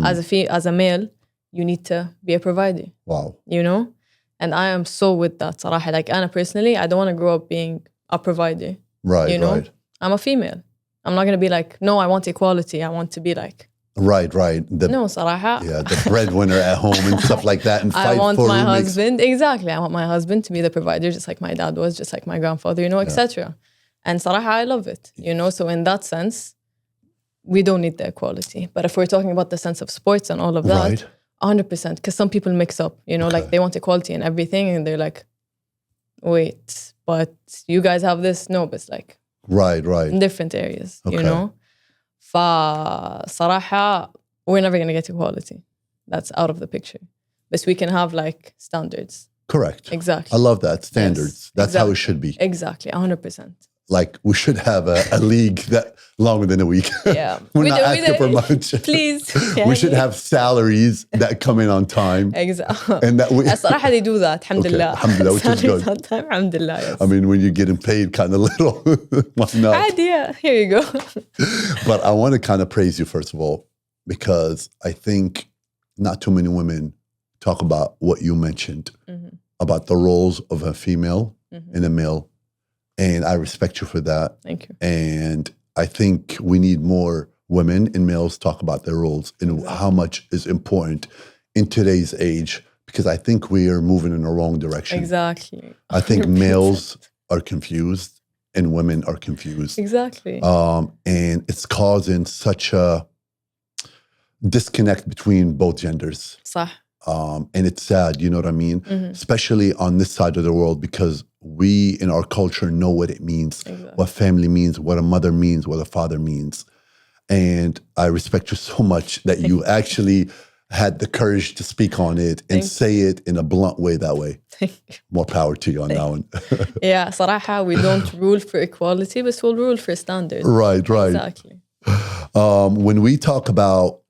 As a male, you need to be a provider. Wow. You know? And I am so with that صراحة. Like Anna personally, I don't want to grow up being a provider. Right, you know? right. I'm a female. I'm not going to be like, no, I want equality. I want to be like... Right. No, صراحة. Yeah, the breadwinner at home and stuff like that. And I want for my roommates. husband, exactly. I want my husband to be the provider, just like my dad was, just like my grandfather, you know, etc. And صراحة, I love it, you know? So in that sense, we don't need the equality. But if we're talking about the sense of sports and all of that... Right. 100%, because some people mix up, you know, like they want equality and everything, and they're like, wait, but you guys have this? No, but it's like right, in different areas, you know. صراحة, we're never going to get equality. That's out of the picture. But we can have like standards. Correct. Exactly. I love that. Standards. Yes, That's how it should be. Exactly, 100%. Like we should have a league that longer than a week. Yeah. We're not asking for much. Please. We should have salaries that come in on time. Exactly. And that we الصراحة they do that. Alhamdulillah. Alhamdulillah, which is good. On time, alhamdulillah, yes. I mean, when you're getting paid kind of little, why not? Yeah, here you go. But I want to kind of praise you, first of all, because I think not too many women talk about what you mentioned about the roles of a female and a male. And I respect you for that. Thank you. And I think we need more women and males talk about their roles and how much is important in today's age, because I think we are moving in the wrong direction. Exactly. I think males are confused and women are confused. Exactly. And it's causing such a disconnect between both genders. صح. And it's sad, you know what I mean? Especially on this side of the world, because we in our culture know what it means, what family means, what a mother means, what a father means. And I respect you so much that you actually had the courage to speak on it and say it in a blunt way that way. More power to you on that one. Yeah, صراحة, we don't rule for equality, but we'll rule for standards. Right. Exactly. When we talk about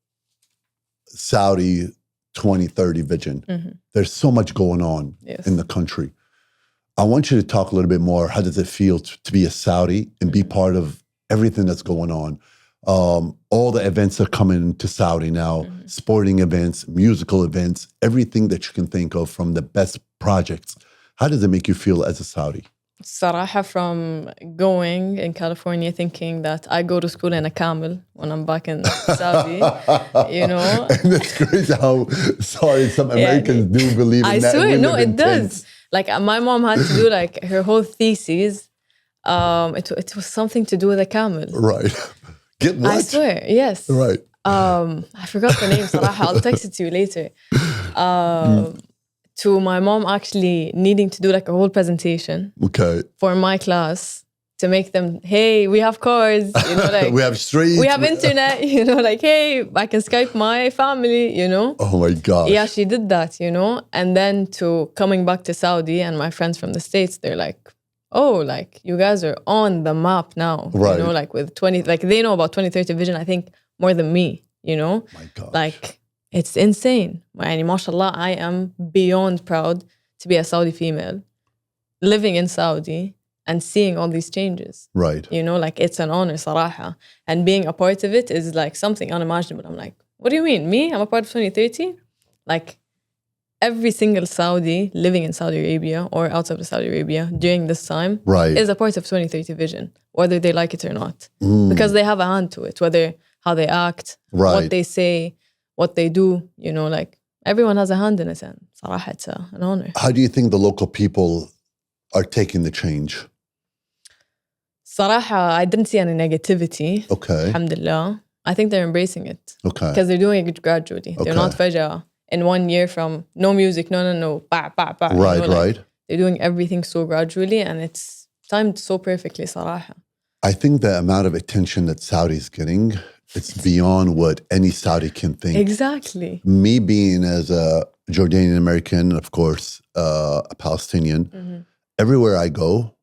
Saudi 2030 vision, there's so much going on in the country. I want you to talk a little bit more. How does it feel to be a Saudi and be part of everything that's going on? All the events are coming to Saudi now, sporting events, musical events, everything that you can think of, from the best projects. How does it make you feel as a Saudi? صراحة, from going in California thinking that I go to school in a camel when I'm back in Saudi, you know. And it's crazy how, some Americans do believe in that. I swear, no, it does. Like my mom had to do like her whole thesis. It was something to do with a camel. Right. Get what? I swear, yes. Right. I forgot the name, صراحة. I'll text it to you later. To my mom actually needing to do like a whole presentation for my class to make them, hey, we have cars, you know, like we have streets, we have internet, you know, like, hey, I can Skype my family, you know. Oh my God. Yeah, she did that, you know. And then to coming back to Saudi, and my friends from the States, they're like, oh, like you guys are on the map now, you know, like with 20, like they know about 2030 vision, I think more than me, you know. My God. Like, it's insane. يعني mashallah, I am beyond proud to be a Saudi female living in Saudi and seeing all these changes. Right. You know, like it's an honor, صراحة. And being a part of it is like something unimaginable. I'm like, what do you mean? Me? I'm a part of 2030? Like every single Saudi living in Saudi Arabia or outside of Saudi Arabia during this time is a part of 2030 vision, whether they like it or not. Because they have a hand to it, whether how they act, what they say, what they do, you know, like everyone has a hand in it. And صراحة, it's an honor. How do you think the local people are taking the change? صراحة, I didn't see any negativity. Okay. Alhamdulillah. I think they're embracing it. Okay. Because they're doing it gradually. They're not فجأة in 1 year from no music, no, bah. Right, you know, right. Like, they're doing everything so gradually and it's timed so perfectly, صراحة. I think the amount of attention that Saudi's getting, it's beyond what any Saudi can think. Exactly. Me being as a Jordanian American, of course, a Palestinian, everywhere I go,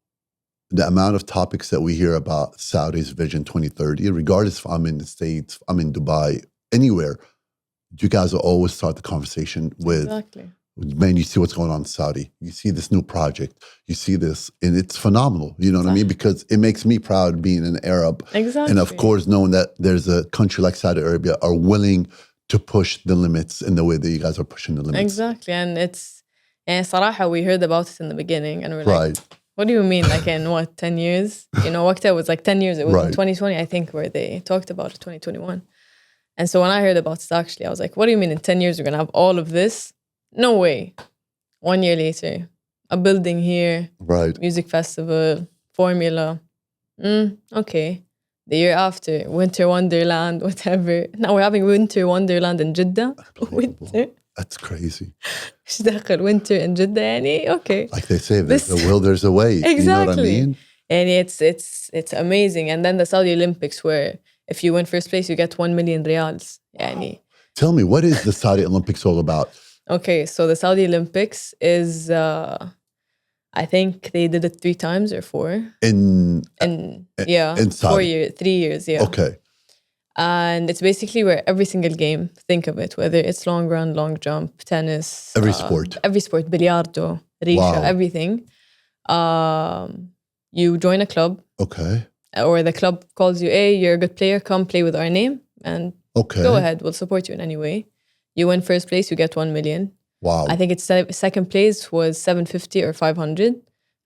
the amount of topics that we hear about Saudi's Vision 2030, regardless if I'm in the States, I'm in Dubai, anywhere, you guys will always start the conversation with, man, you see what's going on in Saudi. You see this new project. You see this, and it's phenomenal. You know what I mean? Because it makes me proud being an Arab. Exactly. And of course, knowing that there's a country like Saudi Arabia are willing to push the limits in the way that you guys are pushing the limits. Exactly. And it's, صراحة, we heard about it in the beginning and we're like, what do you mean? Like in what, 10 years? You know, Waqta was like 10 years. It was in 2020, I think, where they talked about it, 2021. And so when I heard about it, actually, I was like, what do you mean in 10 years we're going to have all of this? No way. 1 year later, a building here, music festival, formula. Okay. The year after, winter wonderland, whatever. Now we're having winter wonderland in Jeddah. Winter. That's crazy. winter in Jeddah, يعني, okay. Like they say, the will there's a way. Exactly. You know what I mean? And it's amazing. And then the Saudi Olympics, where if you win first place, you get 1 million riyals. يعني. Tell me, what is the Saudi Olympics all about? Okay, so the Saudi Olympics is, I think they did it 3 times or 4. In 3 years, yeah. Okay. And it's basically where every single game, think of it, whether it's long run, long jump, tennis. Every sport, billiardo, risha, everything. You join a club. Okay. Or the club calls you, hey, you're a good player, come play with our name. And go ahead, we'll support you in any way. You win first place, you get 1 million. Wow. I think it's second place was 750 or 500.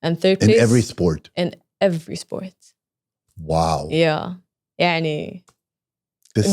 And third place. In every sport? In every sport. Wow. Yeah. يعني,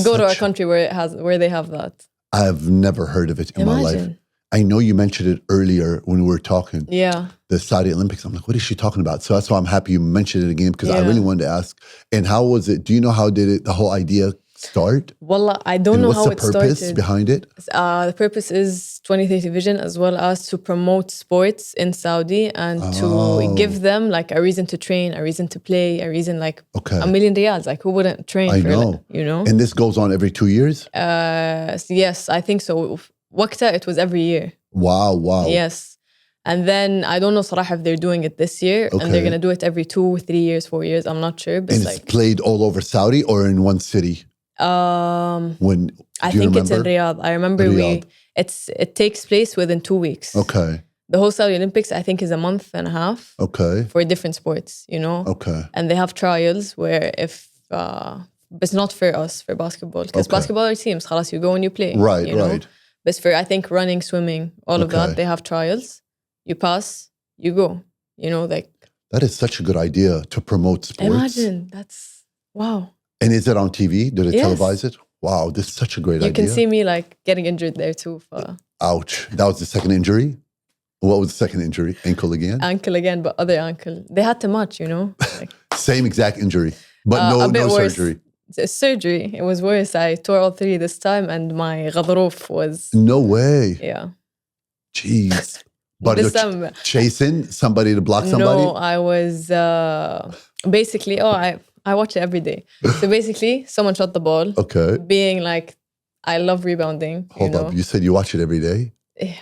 go to a country where they have that. I've never heard of it in my life. I know you mentioned it earlier when we were talking. Yeah. The Saudi Olympics. I'm like, what is she talking about? So that's why I'm happy you mentioned it again, because I really wanted to ask. And how was it? Do you know how did the whole idea start? Wallah, I don't know how it started. What's the purpose behind it? The purpose is 2030 vision, as well as to promote sports in Saudi and to give them like a reason to train, a reason to play, a reason like $1 million riyals. Like who wouldn't train for it, you know? And this goes on every 2 years? Yes, I think so. Waqta, it was every year. Wow. Yes. And then I don't know صراحة if they're doing it this year and they're going to do it every 2, 3 years, 4 years. I'm not sure. But and it's played all over Saudi or in one city? I think it's in Riyadh. I remember it takes place within 2 weeks. Okay. The whole Saudi Olympics, I think, is a month and a half. Okay. For different sports, you know? Okay. And they have trials where but it's not for us, for basketball. Because basketball are teams. خلاص, you go and you play. Right, you know? right. But for, I think, running, swimming, all of that, they have trials. You pass, you go. You know, like... That is such a good idea to promote sports. Imagine, that's... Wow. And is it on TV? Do they televise it? Wow, this is such a great idea. You can see me like getting injured there too. Ouch. That was the second injury? What was the second injury? Ankle again? Ankle again, but other ankle. They had to match, you know? Like, same exact injury, but no surgery. Surgery. It was worse. I tore all 3 this time and my غضروف was... No way. Yeah. Jeez. But you're chasing somebody to block somebody? No, I was basically... I watch it every day. So basically, someone shot the ball. Okay. Being like, I love rebounding. Hold up. You said you watch it every day? Yeah.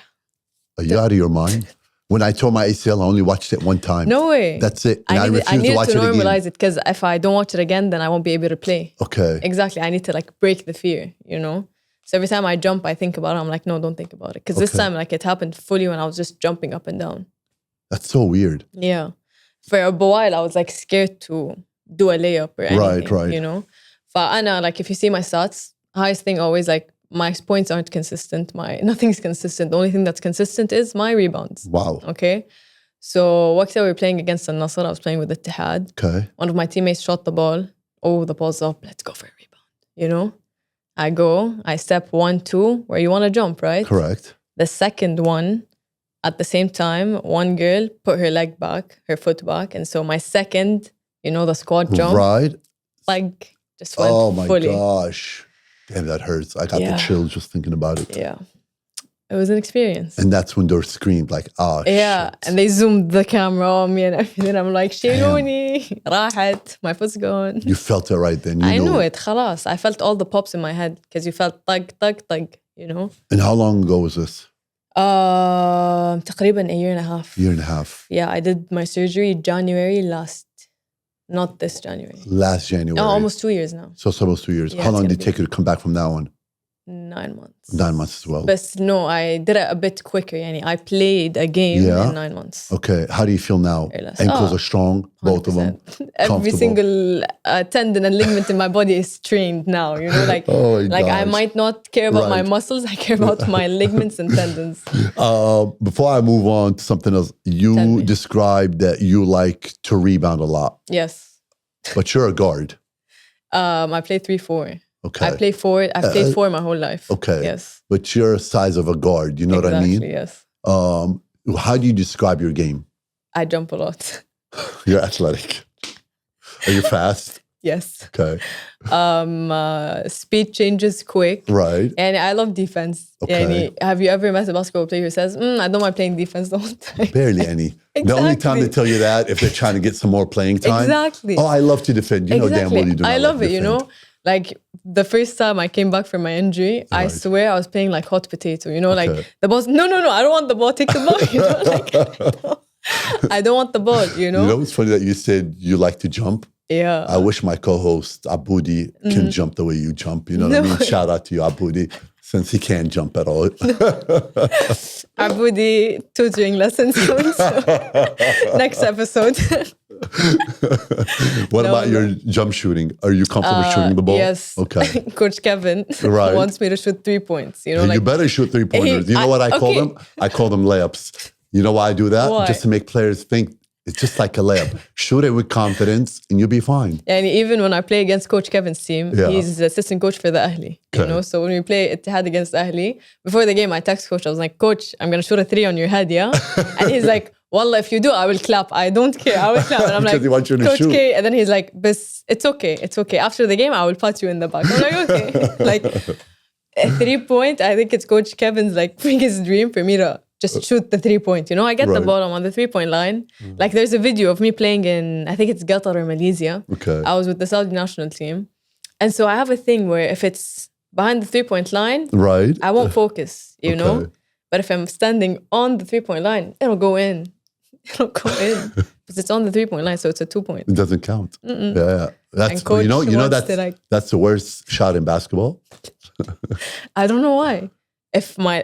Are you out of your mind? When I tore my ACL, I only watched it 1 time. No way. That's it. And I need refuse to watch it again. to normalize it, because if I don't watch it again, then I won't be able to play. Okay. Exactly. I need to like break the fear, you know? So every time I jump, I think about it. I'm like, no, don't think about it. Because this time, like, it happened fully when I was just jumping up and down. That's so weird. Yeah. for a while, I was like scared to do a layup or anything, right. you know? فأنا, like, if you see my stats, highest thing always, like, my points aren't consistent. Nothing's consistent. The only thing that's consistent is my rebounds. Wow. Okay? So, وقتها we were playing against Al-Nasr. I was playing with Ittihad. Okay. One of my teammates shot the ball. Oh, the ball's up. Let's go for a rebound. You know? I step 1, 2, where you want to jump, right? Correct. The second one, at the same time, one girl put her leg back, her foot back. And so my second, you know, the squat jump. Right. Like, just went fully. Oh my gosh. Damn, that hurts. I got the chills just thinking about it. Yeah. It was an experience. And that's when Dur screamed like, oh, yeah, shit. And they zoomed the camera on me and everything. I'm like, شيلوني, راحت, my foot's gone. You felt it right then. I knew it, خلاص. I felt all the pops in my head because you felt thug, thug, thug, you know? And how long ago was this? تقريبا a year and a half. Year and a half. Yeah, I did my surgery January not this January. Last January. Oh, almost 2 years now. So it's almost 2 years. Yeah, how long did it take you to come back from that one? 9 months. 9 months as well. But no, I did it a bit quicker. I played a game in 9 months. Okay. How do you feel now? Ankles are strong, 100%. Both of them. Every single tendon and ligament in my body is trained now. You know, like, I might not care about my muscles. I care about my ligaments and tendons. Before I move on to something else, you described that you like to rebound a lot. Yes. But you're a guard. I play 3-4. Okay. I played 4 my whole life. Okay. Yes. But you're the size of a guard. You know what I mean? Yes. How do you describe your game? I jump a lot. You're athletic. Are you fast? Yes. Okay. Speed changes quick. Right. And I love defense. Okay. Have you ever met a basketball player who says, I don't mind playing defense the whole time? Barely any. Exactly. The only time they tell you that if they're trying to get some more playing time. Exactly. Oh, I love to defend. You know damn well you do not I love it, defend. you know? Like the first time I came back from my injury, I swear I was playing like hot potato, you know, like the ball, no, I don't want the ball, take the ball, you know, like, I don't want the ball, you know. You know, it's funny that you said you like to jump. Yeah. I wish my co-host Aboudi can jump the way you jump, you know what I mean? Shout out to you, Aboudi, since he can't jump at all. Aboudi tutoring lessons coming soon. Next episode. What about your jump shooting? Are you comfortable shooting the ball? Yes. Okay. Coach Kevin wants me to shoot 3 points. You know, you better shoot 3-pointers. You know what I call them? I call them layups. You know why I do that? Why? Just to make players think it's just like a layup. Shoot it with confidence and you'll be fine. And even when I play against Coach Kevin's team, he's the assistant coach for the Ahli. You know, so when we play Ittihad against Ahli, before the game, I text Coach. I was like, Coach, I'm going to shoot a 3 on your head, yeah? And he's like, Wallah, if you do, I will clap. I don't care. I will clap. And I'm like, he wants you to Coach shoot. K. And then he's like, Bis, it's okay. It's okay. After the game, I will pat you in the back. I'm like, okay. Like, a 3-point, I think it's Coach Kevin's like biggest dream for me to just shoot the 3-point. You know, I get the ball, I'm on the 3-point line. Like, there's a video of me playing in, I think it's Qatar or Malaysia. Okay. I was with the Saudi national team. And so I have a thing where if it's behind the 3-point line, I won't focus, you know? But if I'm standing on the 3-point line, it'll go in. It'll go in. Because it's on the 3-point line, so it's a 2-point. It doesn't count. Yeah. That's, Coach you know that's the worst shot in basketball. I don't know why. If my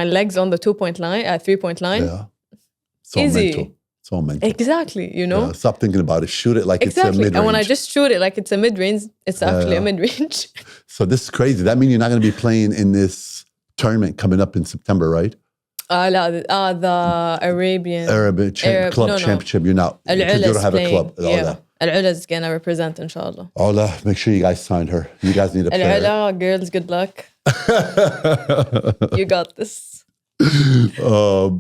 leg's on the 2-point line, 3-point line, it's all easy. mental. It's all mental. Exactly, you know? Stop thinking about it. Shoot it like it's a mid-range. And when I just shoot it like it's a mid-range, it's actually a mid-range. So this is crazy. That means you're not going to be playing in this tournament coming up in September, right? The Arab Club Championship. You're not. Because you don't have a club. Yeah. Al-Ula is going to represent, inshallah. Ola, make sure you guys sign her. You guys need a player. Al-Ula, girls, good luck. You got this. I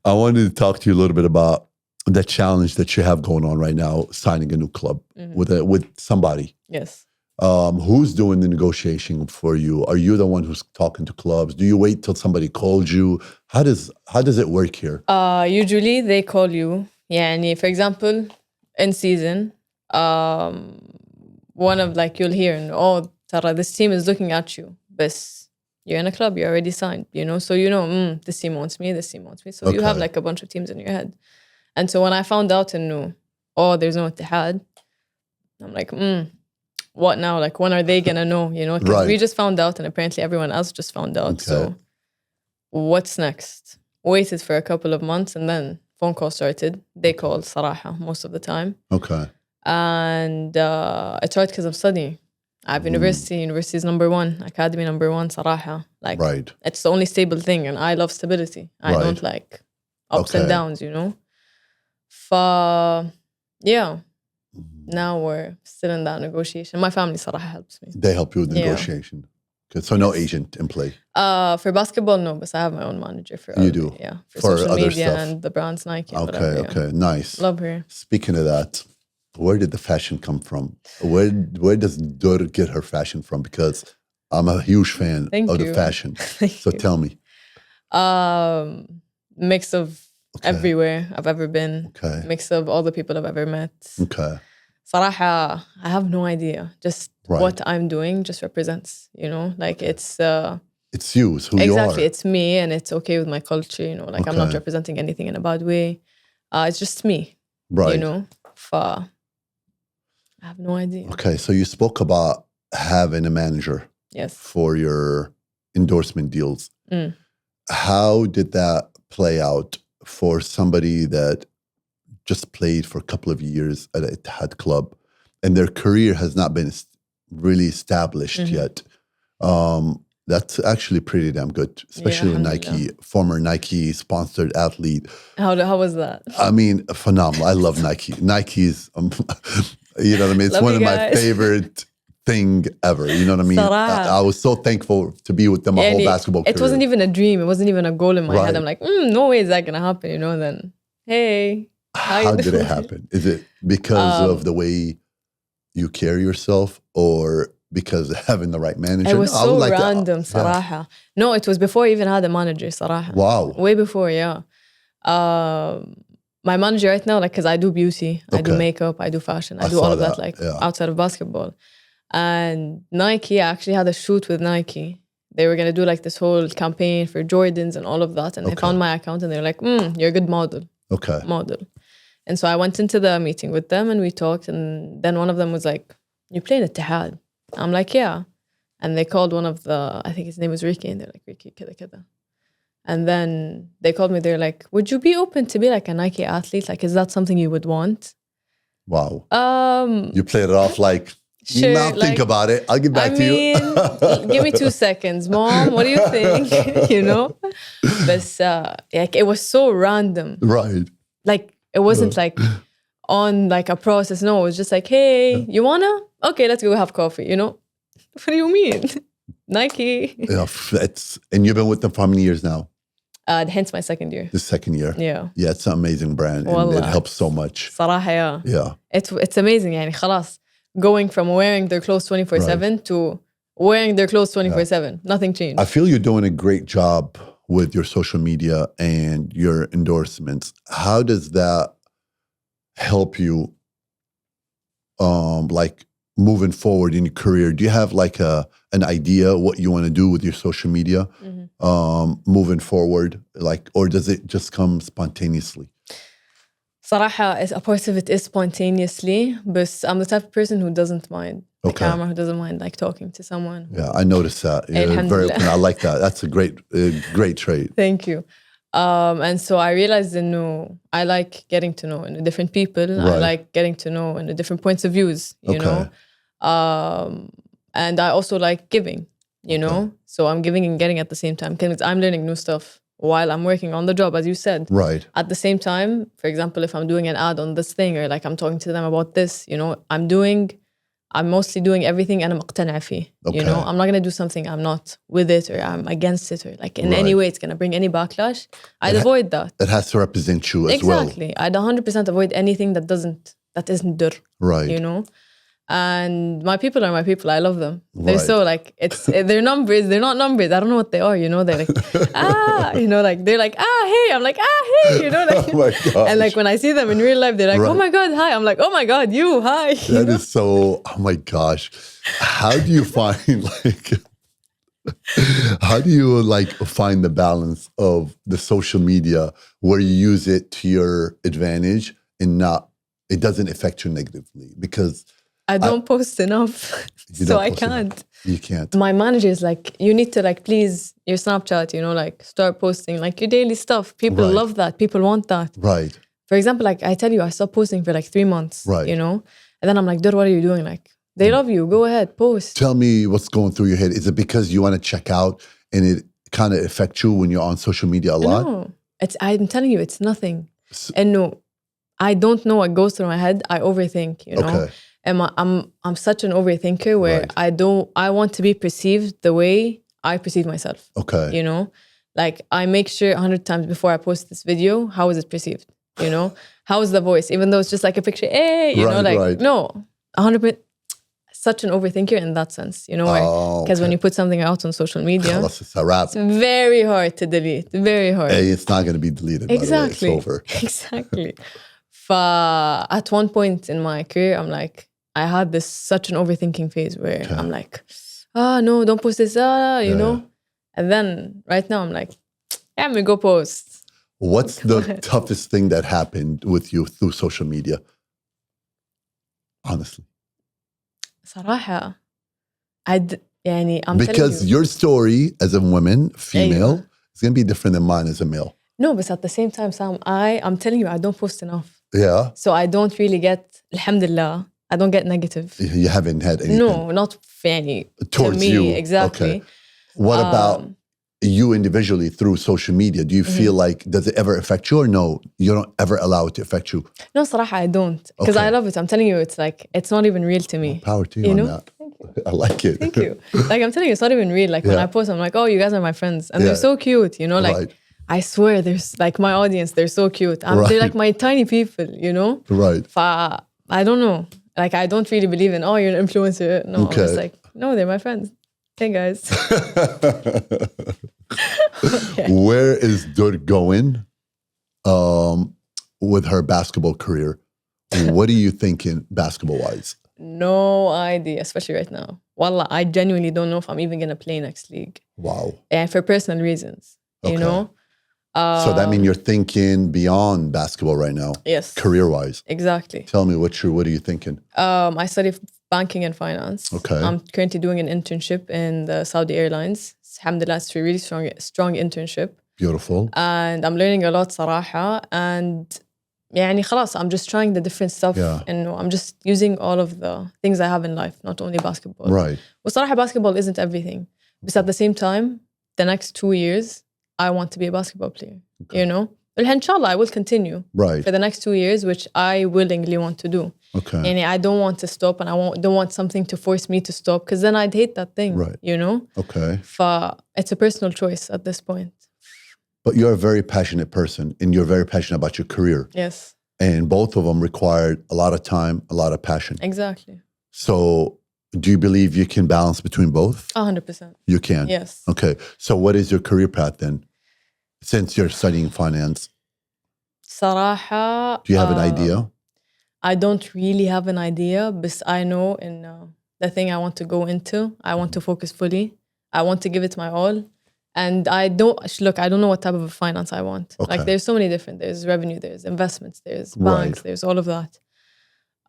wanted to talk to you a little bit about the challenge that you have going on right now, signing a new club with somebody. Yes. Who's doing the negotiation for you? Are you the one who's talking to clubs? Do you wait till somebody calls you? How does it work here? Usually they call you. يعني, for example, in season, one of like you'll hear, Tara, this team is looking at you. But you're in a club, you're already signed, you know? So you know, this team wants me, this team wants me. So you have like a bunch of teams in your head. And so when I found out and knew, there's no Ittihad, I'm like, what now? Like, when are they going to know, you know? Because we just found out and apparently everyone else just found out. So what's next? Waited for a couple of months and then phone call started. They called صراحة most of the time. Okay. And it started because of studying. I have university. University is number one. Academy number one. صراحة. Like, right. It's the only stable thing, and I love stability. I don't like ups and downs, you know. Yeah. Now we're still in that negotiation. My family صراحة helps me. They help you with the negotiation. Okay. So no agent in play. For basketball, no, but I have my own manager for you do. Yeah, for social other media stuff. and the brands Nike. Okay, Whatever, okay, nice. Love her. Speaking of that, where did the fashion come from? Where does Dur get her fashion from? Because I'm a huge fan of the fashion. So tell me. Mix of everywhere I've ever been. Okay. Mix of all the people I've ever met. Okay. صراحة, I have no idea. Just what I'm doing just represents, you know, like it's you, it's who you are. Exactly, it's me, and it's okay with my culture, you know, like I'm not representing anything in a bad way. It's just me, you know. I have no idea. Okay, so you spoke about having a manager. Yes. For your endorsement deals. How did that play out for somebody that just played for a couple of years at an Ittihad club and their career has not been really established yet? That's actually pretty damn good, especially with Nike, former Nike sponsored athlete. How was that? I mean, phenomenal. I love Nike. Nike's, you know what I mean? It's one of my favorite thing ever. You know what I mean? I was so thankful to be with them my whole basketball career. It wasn't even a dream. It wasn't even a goal in my head. I'm like, no way is that going to happen, you know? And then, hey. How did it happen? Is it because of the way you carry yourself or because of having the right manager? It was so random, صراحة. No, it was before I even had a manager, صراحة. Wow. Way before, yeah. My manager right now, like, because I do beauty, I do makeup, I do fashion, I do all of that, like, outside of basketball. And Nike, I actually had a shoot with Nike. They were going to do, like, this whole campaign for Jordans and all of that. And they found my account and they were like, you're a good model. Okay. Model. And so I went into the meeting with them and we talked. And then one of them was like, you played at Ittihad? I'm like, yeah. And they called one of the, I think his name was Ricky. And they're like, Ricky, kida, kida. And then they called me. They're like, would you be open to be like a Nike athlete? Like, is that something you would want? Wow. You played it off like, sure, now think about it. I'll get back to you. Give me 2 seconds. Mom, what do you think? You know? But like, it was so random. Right. Like, it wasn't like on like a process. No, it was just like, hey, you wanna? Okay, let's go have coffee, you know? What do you mean? Nike. Yeah, and you've been with them for how many years now? Hence my second year. The second year. Yeah. Yeah, it's an amazing brand. And it helps so much. صراحة, yeah. Yeah. It's amazing. يعني خلاص. Going from wearing their clothes 24/7 to wearing their clothes 24/7. Nothing changed. I feel you're doing a great job with your social media and your endorsements. How does that help you like moving forward in your career? Do you have like an idea what you want to do with your social media moving forward? Like, or does it just come spontaneously? صراحة, a part of it is spontaneously, but I'm the type of person who doesn't mind the camera, who doesn't mind like talking to someone. Yeah, I noticed that. You're very open. I like that. That's a great trait. Thank you. And so I realized that I like getting to know different people. Right. I like getting to know the different points of views, you know. And I also like giving, you know. So I'm giving and getting at the same time because I'm learning new stuff while I'm working on the job, as you said. Right. At the same time, for example, if I'm doing an ad on this thing or like I'm talking to them about this, you know, I'm mostly doing everything and I'm مقتنع فيه. You know, I'm not going to do something I'm not with it or I'm against it or like in any way it's going to bring any backlash. I'd avoid that. It has to represent you as well. Exactly. I'd 100% avoid anything that isn't dur. Right. You know? And my people are my people. I love them. They're so like, they're numbers. They're not numbers. I don't know what they are, you know? They're like, you know, like, they're like, hey. I'm like, hey, you know? Like, oh my gosh. And like, when I see them in real life, they're like, oh my God, hi. I'm like, oh my God, you, hi. That is so, oh my gosh. How do you find find the balance of the social media where you use it to your advantage and it doesn't affect you negatively? Because I don't post enough. So I can't. You can't. My manager is like, you need to like, please, your Snapchat, you know, like start posting like your daily stuff. People love that. People want that. Right. For example, like I tell you, I stopped posting for like 3 months, you know? And then I'm like, Dur, what are you doing? Like, they love you. Go ahead, post. Tell me what's going through your head. Is it because you want to check out and it kind of affects you when you're on social media a lot? No, I'm telling you, it's nothing. And no, I don't know what goes through my head. I overthink, you know? Okay. And I'm such an overthinker where I want to be perceived the way I perceive myself. Okay. You know? Like I make sure 100 times before I post this video, how is it perceived? You know? How is the voice? Even though it's just like a picture, you know, like, no, 100%. Such an overthinker in that sense, you know, because when you put something out on social media, it's a wrap. It's very hard to delete, very hard. Hey, it's not going to be deleted, exactly. By the way. It's over. Exactly. At one point in my career, I'm like, I had such an overthinking phase where I'm like, no, don't post this, you know? And then right now I'm like, I'm going to go post. What's the toughest thing that happened with you through social media? Honestly. صراحة يعني I'm because your story as a woman, female, is going to be different than mine as a male. No, but at the same time, Sam, I'm telling you, I don't post enough. Yeah. So I don't really get, alhamdulillah, I don't get negative. You haven't had anything? No, not yani, towards to me, you. Exactly. Okay. What about you individually through social media? Do you feel like, does it ever affect you or no? You don't ever allow it to affect you? No, صراحة, I don't. Because I love it. I'm telling you, it's like, it's not even real to me. Well, power to you on that. Thank you. I like it. Thank you. Like, I'm telling you, it's not even real. Like, when I post, I'm like, oh, you guys are my friends. And they're so cute, you know? Like, I swear, there's like my audience, they're so cute. They're like my tiny people, you know? Right. I don't know. Like, I don't really believe in, oh, you're an influencer. No, I'm just like, no, they're my friends. Hey, guys. Where is Dur going with her basketball career? What are you thinking basketball-wise? No idea, especially right now. Wallah, I genuinely don't know if I'm even going to play next league. Wow. And for personal reasons, you know? So that means you're thinking beyond basketball right now? Yes. Career-wise? Exactly. Tell me, what are you thinking? I study banking and finance. Okay. I'm currently doing an internship in the Saudi Airlines. Alhamdulillah, it's a really strong internship. Beautiful. And I'm learning a lot, صراحة. And يعني خلاص, I'm just trying the different stuff. Yeah. And I'm just using all of the things I have in life, not only basketball. Right. وصراحة, basketball isn't everything. But at the same time, the next 2 years, I want to be a basketball player, you know? Well, inshallah, I will continue for the next 2 years, which I willingly want to do. Okay. And I don't want to stop, and don't want something to force me to stop, because then I'd hate that thing, you know? Okay. It's a personal choice at this point. But you're a very passionate person, and you're very passionate about your career. Yes. And both of them required a lot of time, a lot of passion. Exactly. So do you believe you can balance between both? 100%. You can? Yes. Okay. So what is your career path then? Since you're studying finance. صراحة. Do you have an idea? I don't really have an idea, but I know in the thing I want to go into, I want to focus fully. I want to give it my all. And I don't know what type of finance I want. Okay. Like, there's so many different, there's revenue, there's investments, there's banks, there's all of that.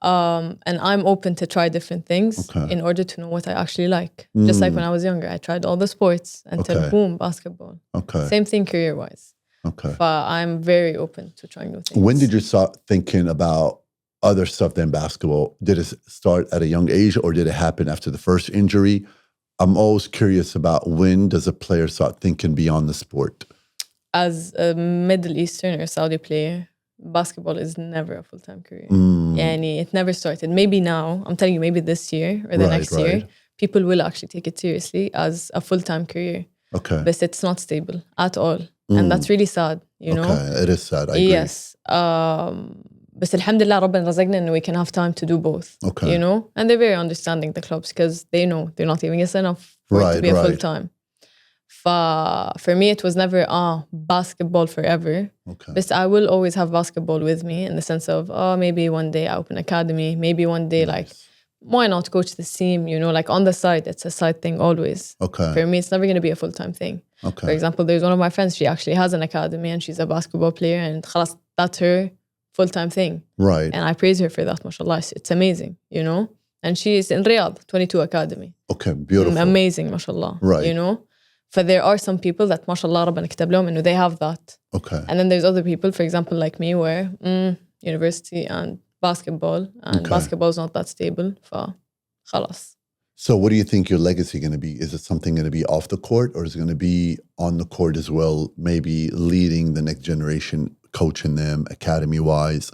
And I'm open to try different things in order to know what I actually like. Just like when I was younger, I tried all the sports until boom, basketball. Okay. Same thing career-wise. Okay. But I'm very open to trying new things. When did you start thinking about other stuff than basketball? Did it start at a young age, or did it happen after the first injury? I'm always curious about, when does a player start thinking beyond the sport? As a Middle Eastern or Saudi player, basketball is never a full-time career. Yani, it never started. Maybe now, I'm telling you, maybe this year or the next year, people will actually take it seriously as a full-time career. Okay. But it's not stable at all. And that's really sad, you know? Okay, it is sad, I agree. Yes. But alhamdulillah, ربنا رزقنا and we can have time to do both, you know? And they're very understanding, the clubs, because they know they're not giving us enough for it to be a full-time. For me, it was never, basketball forever. Okay. But I will always have basketball with me, in the sense of, maybe one day I open academy, maybe one day, like, why not coach the team, you know, like on the side, it's a side thing always. Okay. For me, it's never going to be a full-time thing. Okay. For example, there's one of my friends, she actually has an academy and she's a basketball player, and khalas, that's her full-time thing. Right. And I praise her for that, mashallah. It's amazing, you know? And she is in Riyadh, 22 Academy. Okay, beautiful. Amazing, mashallah. Right. You know? For there are some people that, mashallah, ربنا كتب لهم إنه they have that. Okay. And then there's other people, for example, like me, where university and basketball, and basketball is not that stable. خلاص. So what do you think your legacy going to be? Is it something going to be off the court, or is it going to be on the court as well? Maybe leading the next generation, coaching them academy-wise,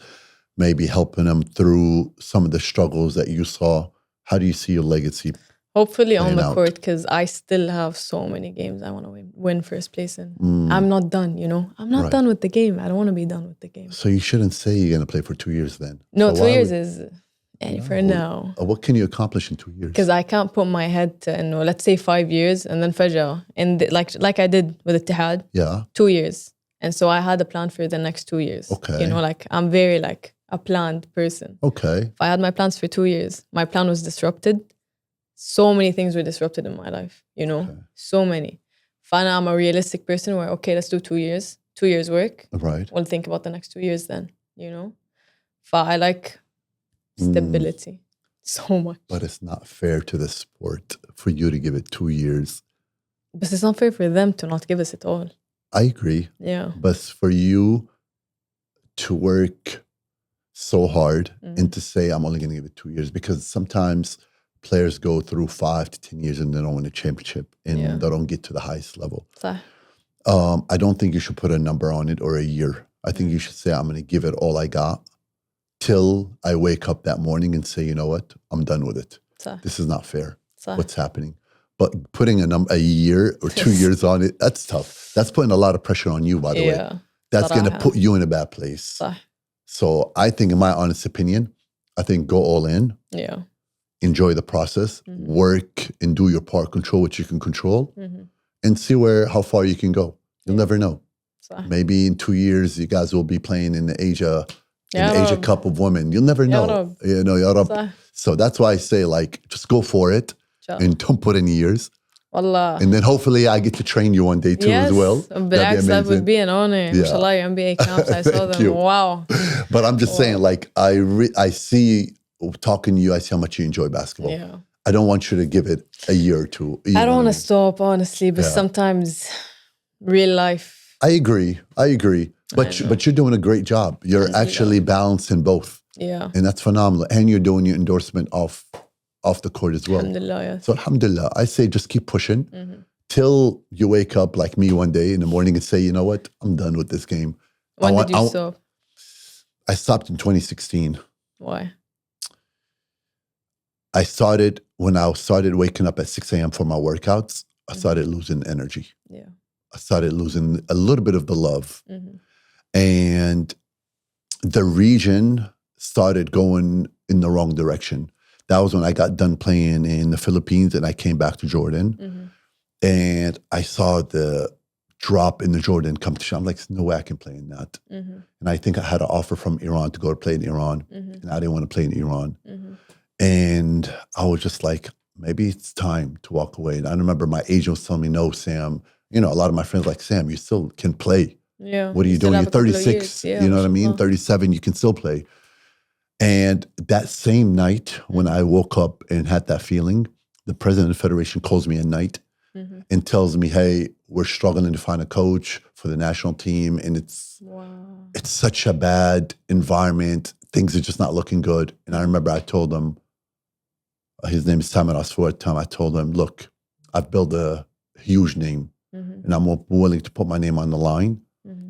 maybe helping them through some of the struggles that you saw. How do you see your legacy? Hopefully on the court, because I still have so many games I want to win first place in. I'm not done, you know. I'm not done with the game. I don't want to be done with the game. So you shouldn't say you're going to play for 2 years then. No, so 2 years is for now. What can you accomplish in 2 years? Because I can't put my head to, let's say 5 years, and then فجأة, and like I did with Ittihad, 2 years. And so I had a plan for the next 2 years. Okay. You know, like I'm very like a planned person. Okay. If I had my plans for 2 years, my plan was disrupted. So many things were disrupted in my life, you know, so many. Fana, I'm a realistic person where, okay, let's do 2 years, 2 years work. Right. We'll think about the next 2 years then, you know. I like stability so much. But it's not fair to the sport for you to give it 2 years. But it's not fair for them to not give us it all. I agree. Yeah. But for you to work so hard and to say, I'm only going to give it 2 years, because sometimes players go through 5 to 10 years and they don't win a championship and they don't get to the highest level. I don't think you should put a number on it or a year. I think you should say, I'm going to give it all I got till I wake up that morning and say, you know what, I'm done with it. This is not fair. What's happening? But putting a year or 2 years on it, that's tough. That's putting a lot of pressure on you, by the way. That's going to put you in a bad place. So I think, in my honest opinion, I think go all in. Yeah. Enjoy the process, work and do your part, control what you can control, and see how far you can go. You'll never know. Maybe in 2 years, you guys will be playing in the Asia Cup of Women. You'll never know. You know, Ya Rab. So that's why I say, like, just go for it and don't put any years. Wallah. And then hopefully I get to train you one day too as well. That would be an honor. Inshallah, your NBA camps, I saw them. You. Wow. But I'm just saying, like, I see, talking to you, I see how much you enjoy basketball. Yeah. I don't want you to give it a year or two. I don't want to stop, honestly, but sometimes real life. I agree. But you're doing a great job. You're actually balancing both. Yeah. And that's phenomenal. And you're doing your endorsement off the court as well. Alhamdulillah, yes. So alhamdulillah, I say just keep pushing till you wake up like me one day in the morning and say, you know what, I'm done with this game. When did you stop? I stopped in 2016. Why? When I started waking up at 6 a.m. for my workouts, I started losing energy. Yeah. I started losing a little bit of the love. And the region started going in the wrong direction. That was when I got done playing in the Philippines and I came back to Jordan. And I saw the drop in the Jordan competition. I'm like, there's no way I can play in that. And I think I had an offer from Iran to go to play in Iran. And I didn't want to play in Iran. And I was just like, maybe it's time to walk away. And I remember my agent was telling me, no, Sam, you know, a lot of my friends like, Sam, you still can play. Yeah. What are you doing? You're 36, you know what I mean? 37, you can still play. And that same night when I woke up and had that feeling, the president of the federation calls me at night and tells me, hey, we're struggling to find a coach for the national team. And it's such a bad environment. Things are just not looking good. And I remember I told him, his name is Tamer Asfour. I told him, look, I've built a huge name and I'm willing to put my name on the line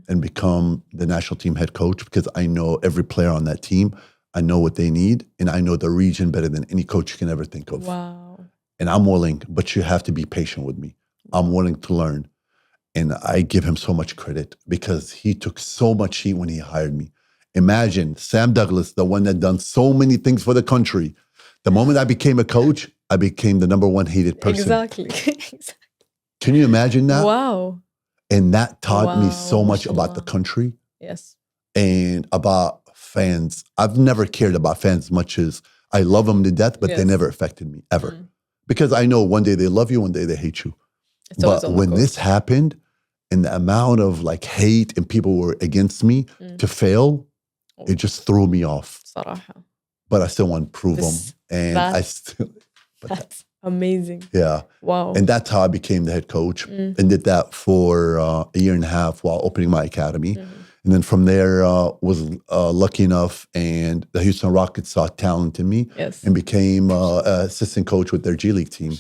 and become the national team head coach, because I know every player on that team. I know what they need, and I know the region better than any coach you can ever think of. Wow. And I'm willing, but you have to be patient with me. I'm willing to learn. And I give him so much credit because he took so much heat when he hired me. Imagine Sam Douglas, the one that done so many things for the country. The moment I became a coach, I became the number one hated person. Exactly. Can you imagine that? Wow. And that taught me so much about the country. Yes. And about fans. I've never cared about fans as much as I love them to death, but they never affected me ever. Because I know one day they love you, one day they hate you. But when this happened and the amount of like hate and people were against me to fail, it just threw me off. صراحة. but I still want to prove them. And That's amazing. Yeah. Wow. And that's how I became the head coach and did that for a year and a half while opening my academy. And then from there, was lucky enough, and the Houston Rockets saw talent in me and became assistant coach with their G League team.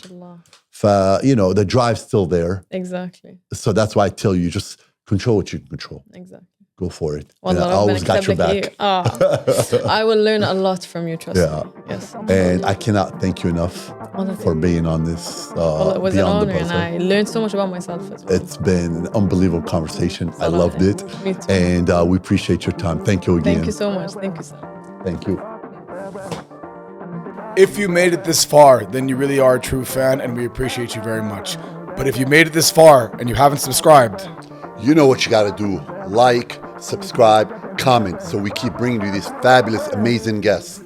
The drive's still there. Exactly. So that's why I tell you, just control what you can control. Exactly. Go for it. And I always got your back. I will learn a lot from you, trust me. Yes. And I cannot thank you enough for being on this. It was an honor, and I learned so much about myself as well. It's been an unbelievable conversation. I loved it. Me too. And we appreciate your time. Thank you again. Thank you so much. Thank you, sir. Thank you. If you made it this far, then you really are a true fan, and we appreciate you very much. But if you made it this far and you haven't subscribed, you know what you got to do. Like, subscribe, comment, so we keep bringing you these fabulous, amazing guests.